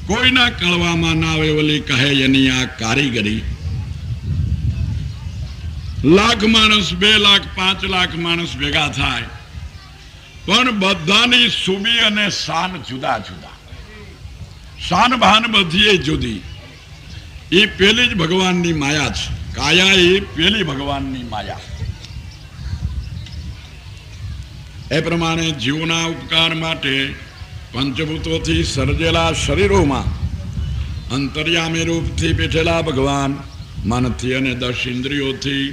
કોઈના કળવામાં ના આવે ઓલી કહે એની આ કારીગરી. લાખ માણસ, 2 લાખ, 5 લાખ માણસ ભેગા થાય, પણ બધાની સુબી અને શાન જુદા જુદા. શાન ભાન બધી જુદી. એ પેલી જ ભગવાનની માયા છે. કાયા એ પેલી ભગવાનની માયા. એ પ્રમાણે જીવના ઉપકાર માટે પંચભૂતોથી સર્જેલા શરીરોમાં અંતર્યામી રૂપથી બેઠેલા ભગવાન મનથી અને 10 ઇન્દ્રિયોથી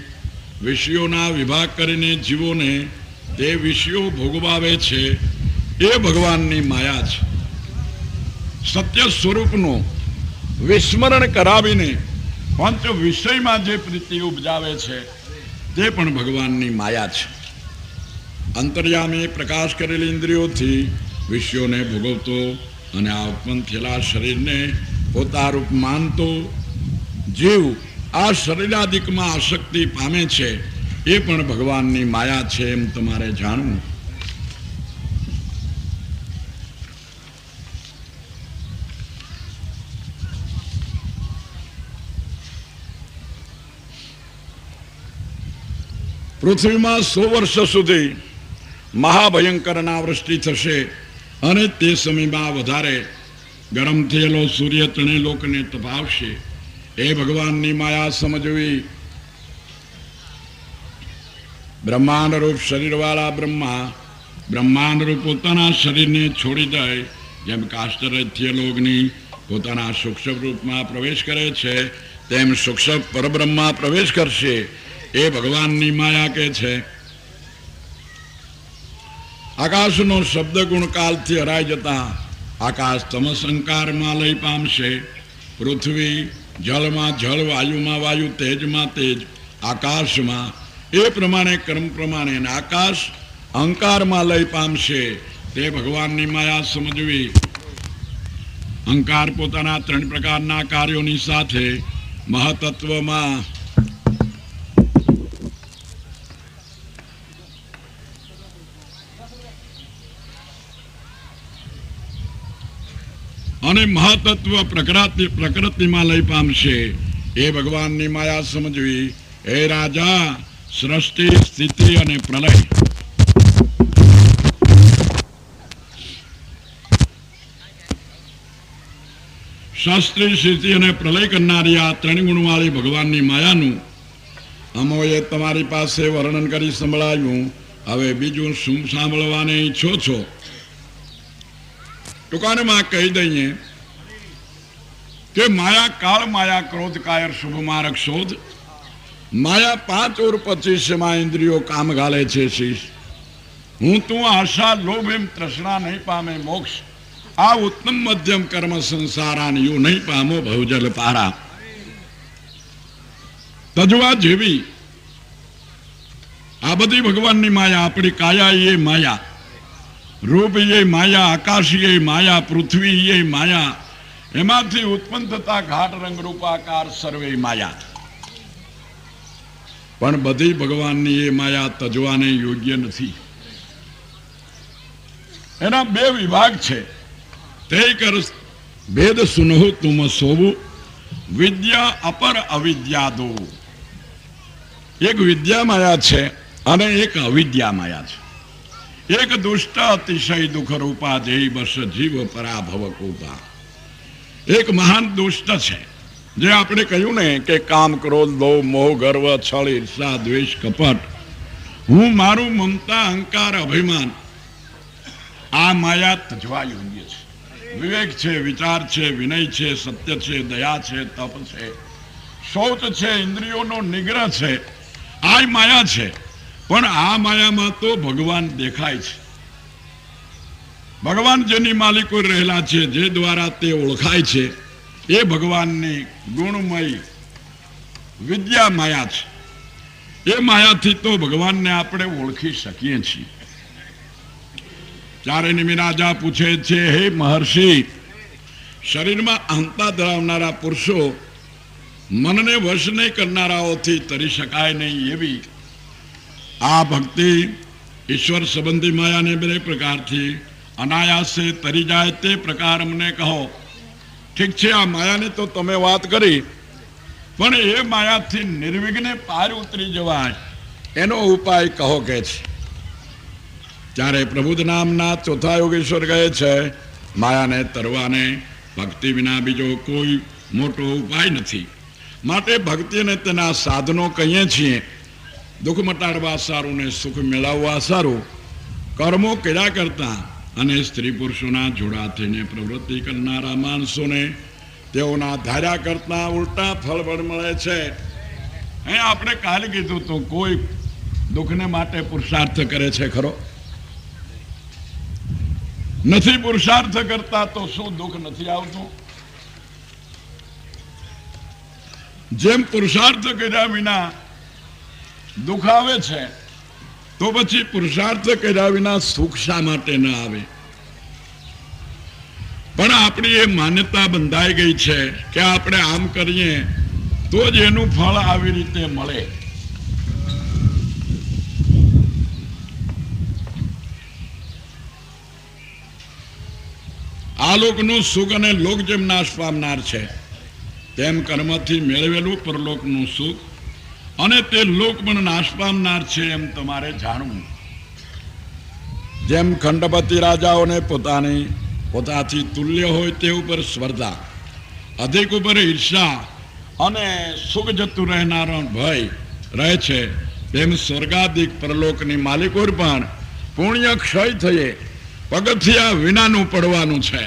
વિષયોના વિભાગ કરીને જીવોને તે વિષયો ભોગવાવે છે. એ ભગવાનની માયા છે. સત્ય સ્વરૂપનું વિસ્મરણ કરાવીને પંચ વિષયમાં જે પ્રીતિ ઉપજાવે છે તે પણ ભગવાનની માયા છે. અંતર્યામી પ્રકાશ કરેલી ઇન્દ્રિયોથી વિષયોને ભોગવતો અને આ ઉત્પન્ન થયેલા શરીરને પોતા રૂપ માનતો જીવ આ શરીરાદિકમાં આસક્તિ પામે છે. એ પણ ભગવાનની માયા છે, એમ તમારે જાણવું. પૃથ્વીમાં 100 વર્ષ સુધી મહાભયંકર અનાવૃષ્ટિ થશે અને તે સમયમાં વધારે ગરમ થયેલો સૂર્ય ત્રણેય લોકને તપાવશે. એ ભગવાનની માયા સમજવી. બ્રહ્માંડ રૂપ શરીરવાળા બ્રહ્માંડ રૂપ પોતાના શરીરને છોડી જાય, જેમ કાષ્ટરથ્ય લોગની પોતાના સૂક્ષ્મ રૂપમાં પ્રવેશ કરે છે, તેમ સૂક્ષ્મ પરબ્રહ્મા પ્રવેશ કરશે. એ ભગવાનની માયા કે છે. આકાશનો શબ્દ ગુણ કાલથી હરાઈ જતા આકાશ તમસંકારમાં લઈ પામશે. પૃથ્વી જળમાં જળ, વાયુમાં વાયુ, તેજમાં તેજ, આકાશમાં એ પ્રમાણે કર્મ પ્રમાણે આકાશ અહંકારમાં લઈ પામશે. તે ભગવાનની માયા સમજવી. અહંકાર પોતાના 3 પ્રકારના કાર્યોની સાથે મહતત્વમાં અને મહાતત્વ પ્રકૃતિમાં લઈ પામશે. એ ભગવાનની માયા સમજવી. હે રાજા, સૃષ્ટિ, સ્થિતિ અને પ્રલય સૃષ્ટિ, સ્થિતિ અને પ્રલય કરનારી આ 3 ગુણવાળી ભગવાનની માયાનું અમોએ તમારી પાસે વર્ણન કરી સંભળાવ્યું. હવે બીજું શું સાંભળવાને ઈચ્છો છો? ટૂંકામાં કહી દઈએ કે માયા કાળ, માયા ક્રોધ, કાયર, શુભ માર્ગ શોધ. માયા 5 और 25 માં ઇન્દ્રિયો કામ ગાલે છે. શીશ હું તું આશા, લોભ એમ તૃષ્ણા નહીં પામે મોક્ષ. આ ઉત્તમ મધ્યમ કર્મ સંસારાન યુ નહીં પામો ભવજલ પારા. તજવા જેવી આ બધી ભગવાનની માયા. આપણી કાયા એ માયા, રૂપ એ માયા, આકાશ એ માયા, પૃથ્વી એ માયા, એમાંથી ઉત્પન્ન થતા ઘાટ રંગ રૂપાકાર સર્વે માયા. પણ બધી ભગવાનની એ માયા તજવાને યોગ્ય નથી. એના 2 વિભાગ છે. તે કર ભેદ સુનહુ તુમ સોવું, વિદ્યા અપર અવિદ્યા દો. એક વિદ્યા માયા છે અને એક અવિદ્યા માયા છે. એક દુષ્ટ અતિશય દુઃખ રૂપા જય બસ જીવ પરાભવ કૃપા. એક મહાન દુષ્ટ છે, જે આપણે કહ્યું ને કે કામ, ક્રોધ, લોભ, મોહ, ગર્વ, છળ, ઈર્ષા, દ્વેષ, કપટ, હું, મારું, મમતા, અહંકાર, અભિમાન, આ માયા તજવા યોગ્ય છે. વિવેક છે, વિચાર છે, વિનય છે, સત્ય છે, દયા છે, તપ છે, શૌચ છે, ઇન્દ્રિયોનો નિગ્રહ છે, આ માયા છે. પણ આ માયામાં તો ભગવાન દેખાય છે. ભગવાન જેની માલિકો રહેલા છે, જે દ્વારા તે ઓળખાય છે, એ ભગવાનની ગુણમય વિદ્યા માયા છે. એ માયાથી તો ભગવાનને આપણે ઓળખી શકીએ છીએ. ત્યારે નિમિરાજા પૂછે છે, હે મહર્ષિ, શરીરમાં અહંતા ધરાવનારા પુરુષો મનને વશ નહીં કરનારાઓથી તરી શકાય નહીં એવી આ ભક્તિ ઈશ્વર સંબંધી માયાને બે પ્રકારથી અનાયાસે તરી જાય તે પ્રકાર અમને કહો. ઠીક છે, આ માયાની તો તમે વાત કરી, પણ એ માયાથી નિર્વિઘ્ને પાર ઉતરી જવાય એનો ઉપાય કહો કે છે. ત્યારે પ્રબુદ્ધ નામના ચોથા યોગેશ્વર કહે છે, માયાને તરવાને ભક્તિ વિના બીજો કોઈ મોટો ઉપાય નથી. માટે ભક્તિને તેના સાધનો કહીએ છીએ. દુઃખ મટાડવા સારું ને સુખ મેળવવા સારું કર્મો કર્યા કરતા અને સ્ત્રી પુરુષોના જોડા થઈને પ્રવૃત્તિ કરનારા માણસોને તેઓના ધાર્યા કરતા ઉલટા ફળ મળે છે. અહીં આપણે કાલે કીધું તો કોઈ દુઃખને માટે પુરુષાર્થ કરે છે ખરો? નથી પુરુષાર્થ કરતા તો શું દુઃખ નથી આવતું? જેમ પુરુષાર્થ કર્યા વિના દુઃખ આવે છે, તો પછી પુરુષાર્થ કર્યા વિના સુખ શા માટે ન આવે? પણ આપણી એ માન્યતા બંધાઈ ગઈ છે કે આપણે આમ કરીએ તો જ એનું ફળ આવી રીતે મળે. આ લોકનું સુખ અને લોક જેમ નાશ પામનાર છે, તેમ કર્મથી મેળવેલું પરલોકનું સુખ અને તે લોક પણ નાશ પામનાર છે એમ તમારે જાણવું. જેમ ખંડપતિ રાજાઓને પોતાથી તુલ્ય હોય તે ઉપર સ્પર્ધા, અધિક ઉપર ઈર્ષા અને સુખ જતું રહેનારો ભય રહે છે, તેમ સ્વર્ગાધિક પરલોકની માલિકો પણ પુણ્ય ક્ષય થયે પગથિયા વિનાનું પડવાનું છે.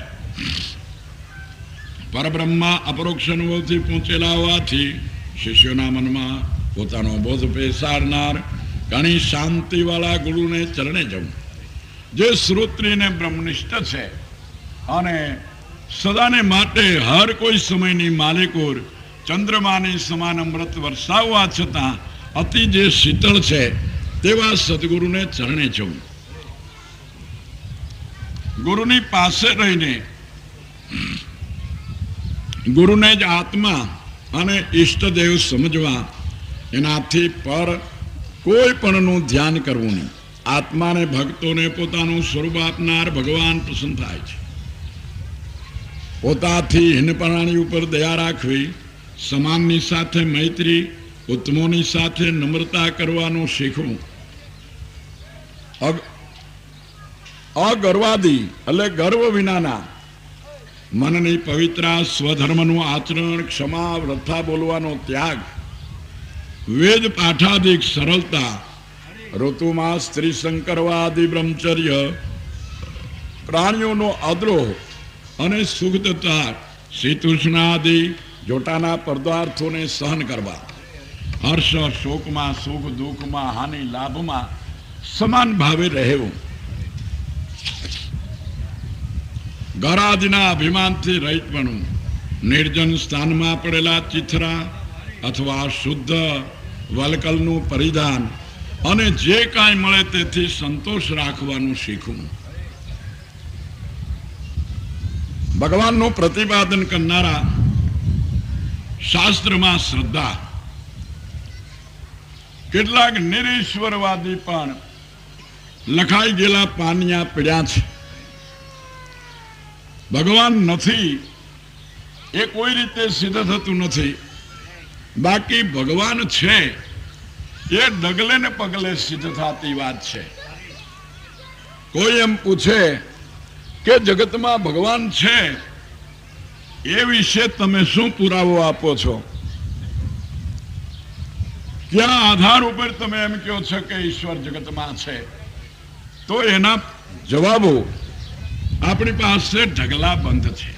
પરબ્રહ્મા અપરોક્ષ અનુભવથી પહોંચેલા હોવાથી શિષ્યોના મનમાં પોતાનો બોધ પેસાડનાર ઘણી શાંતિવાળા ગુરુને ચરણે જવું, જે શ્રોત્રીને બ્રહ્મનિષ્ઠ છે અને સદાને માટે હર કોઈ સમયની માલિકોર ચંદ્રમાની સમાન અમૃત વરસાવવા છતાં અતિ જે શીતળ છે તેવા સદગુરુને ચરણે જવું. ગુરુની પાસે રહીને ગુરુને જ આત્મા અને ઈષ્ટદેવ સમજવા, એનાથી પર કોઈ પણનું ધ્યાન કરવું નહીં. આત્માને ભક્તોને પોતાનું સ્વરૂપ આપનાર ભગવાન પસંદ થાય છે. પોતાથી હીન પ્રાણી ઉપર દયા રાખવી, સમાનની સાથે મૈત્રી, ઉત્તમોની સાથે નમ્રતા કરવાનું શીખવું, અગર્વાદી એટલે ગર્વ વિનાના મનની પવિત્રા, સ્વધર્મનું આચરણ, ક્ષમા, વ્રથા બોલવાનો ત્યાગ, વેદ પાઠાધિક સરળતા, ઋતુમાં સ્ત્રી સંકરવાદી બ્રહ્મચર્ય, પ્રાણીઓનો અદ્રોહ અને સુખદતા, શીતોષ્ણાદિ જોટાના પદાર્થોને સહન કરવા, હર્ષ શોકમાં, સુખ દુઃખમાં, હાનિ લાભમાં સમાન ભાવે રહેવું, ગરાદના અભિમાનથી રહિત બનવું, નિર્જન સ્થાનમાં પડેલા ચિથરા અથવા શુદ્ધ વલકલનું પરિધાન અને જે કાંઈ મળે તેથી સંતોષ રાખવાનું શીખવું. ભગવાનનું પ્રતિપાદન કરનારા શાસ્ત્રમાં શ્રદ્ધા. કેટલાક નિરીશ્વરવાદી પણ લખાઈ ગયેલા પાનિયા પીડ્યા છે. ભગવાન નથી એ કોઈ રીતે સિદ્ધ થતું નથી. બાકી ભગવાન છે એ ડગલે ને પગલે સિદ્ધ થતી વાત છે. કોઈ એમ પૂછે કે જગતમાં ભગવાન છે એ વિશે તમે શું પુરાવો આપો છો? ક્યાં આધાર ઉપર તમે એમ કહો છો કે ઈશ્વર જગતમાં છે? તો એના જવાબો આપણી પાસે ઢગલાબંધ છે.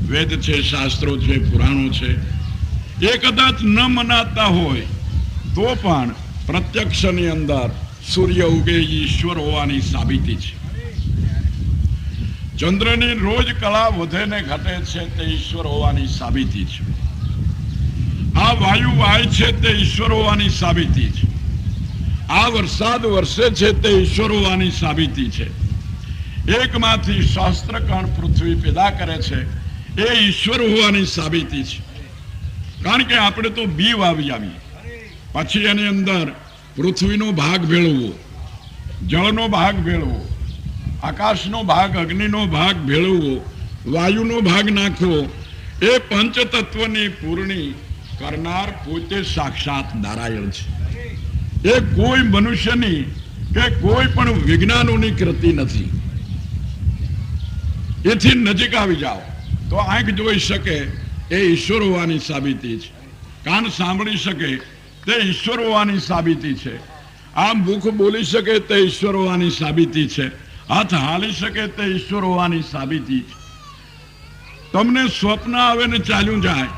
વેદ છે, શાસ્ત્રો છે, પુરાણો છે. એ કદાચ ન મનાતા હોય તો પણ પ્રત્યક્ષની અંદર સૂર્ય ઉગે ઈશ્વર હોવાની સાબિતી છે. ચંદ્રની રોજ કળા વધે ને ઘટે છે તે ઈશ્વર હોવાની સાબિતી છે. આ વાયુ વાય છે તે ઈશ્વર હોવાની સાબિતી છે. આ વરસાદ વરસે છે તે ઈશ્વર હોવાની સાબિતી છે. એકમાંથી શાસ્ત્રકણ પૃથ્વી પેદા કરે છે એ ઈશ્વર હોવાની સાબિતી છે. કારણ કે આપણે તો બી વાવી આવીએ, પછી એની અંદર પૃથ્વીનો ભાગ ભેળવવો, જળનો ભાગ ભેળવો, આકાશનો ભાગ, અગ્નિનો ભાગ ભેળવવો, વાયુનો ભાગ નાખવો, એ પંચતત્વની પૂર્ણી કરનાર પોતે સાક્ષાત નારાયણ છે. એ કોઈ મનુષ્યની કે કોઈ પણ વિજ્ઞાનોની કૃતિ નથી. એથી નજીક આવી જાઓ તો આંખ જોઈ શકે એ ઈશ્વર હોવાની સાબિતી છે. કાન સાંભળી શકે તે ઈશ્વર હોવાની સાબિતી છે. આ મુખ બોલી શકે તે ઈશ્વર હોવાની સાબિતી છે. હાથ હાલી શકે તે ઈશ્વર હોવાની સાબિતી છે. તમને સ્વપ્ન આવે ને ચાલ્યું જાય,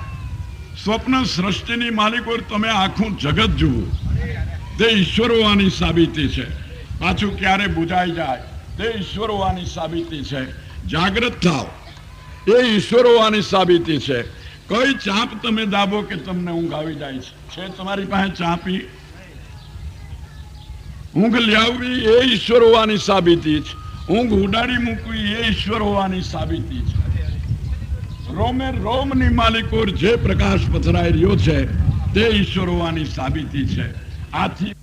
સ્વપ્ન સૃષ્ટિની માલિકો તમે આખું જગત જુઓ તે ઈશ્વર હોવાની સાબિતી છે. પાછું ક્યારે બુજાઈ જાય તે ઈશ્વર હોવાની સાબિતી છે. જાગૃત થાવ એ ઈશ્વર હોવાની સાબિતી છે. કઈ ચાંપ તમે દાબો કે તમને ઊંઘ આવી જાય છે? તમારી પાસે ચાંપી ઊંઘ લાવવી એ ઈશ્વર હોવાની સાબિતી છે. ઊંઘ ઉડાડી મૂકવી એ ઈશ્વર હોવાની સાબિતી છે. રોમે રોમની માલિકો જે પ્રકાશ પથરાઈ રહ્યો છે તે ઈશ્વર હોવાની સાબિતી છે. આથી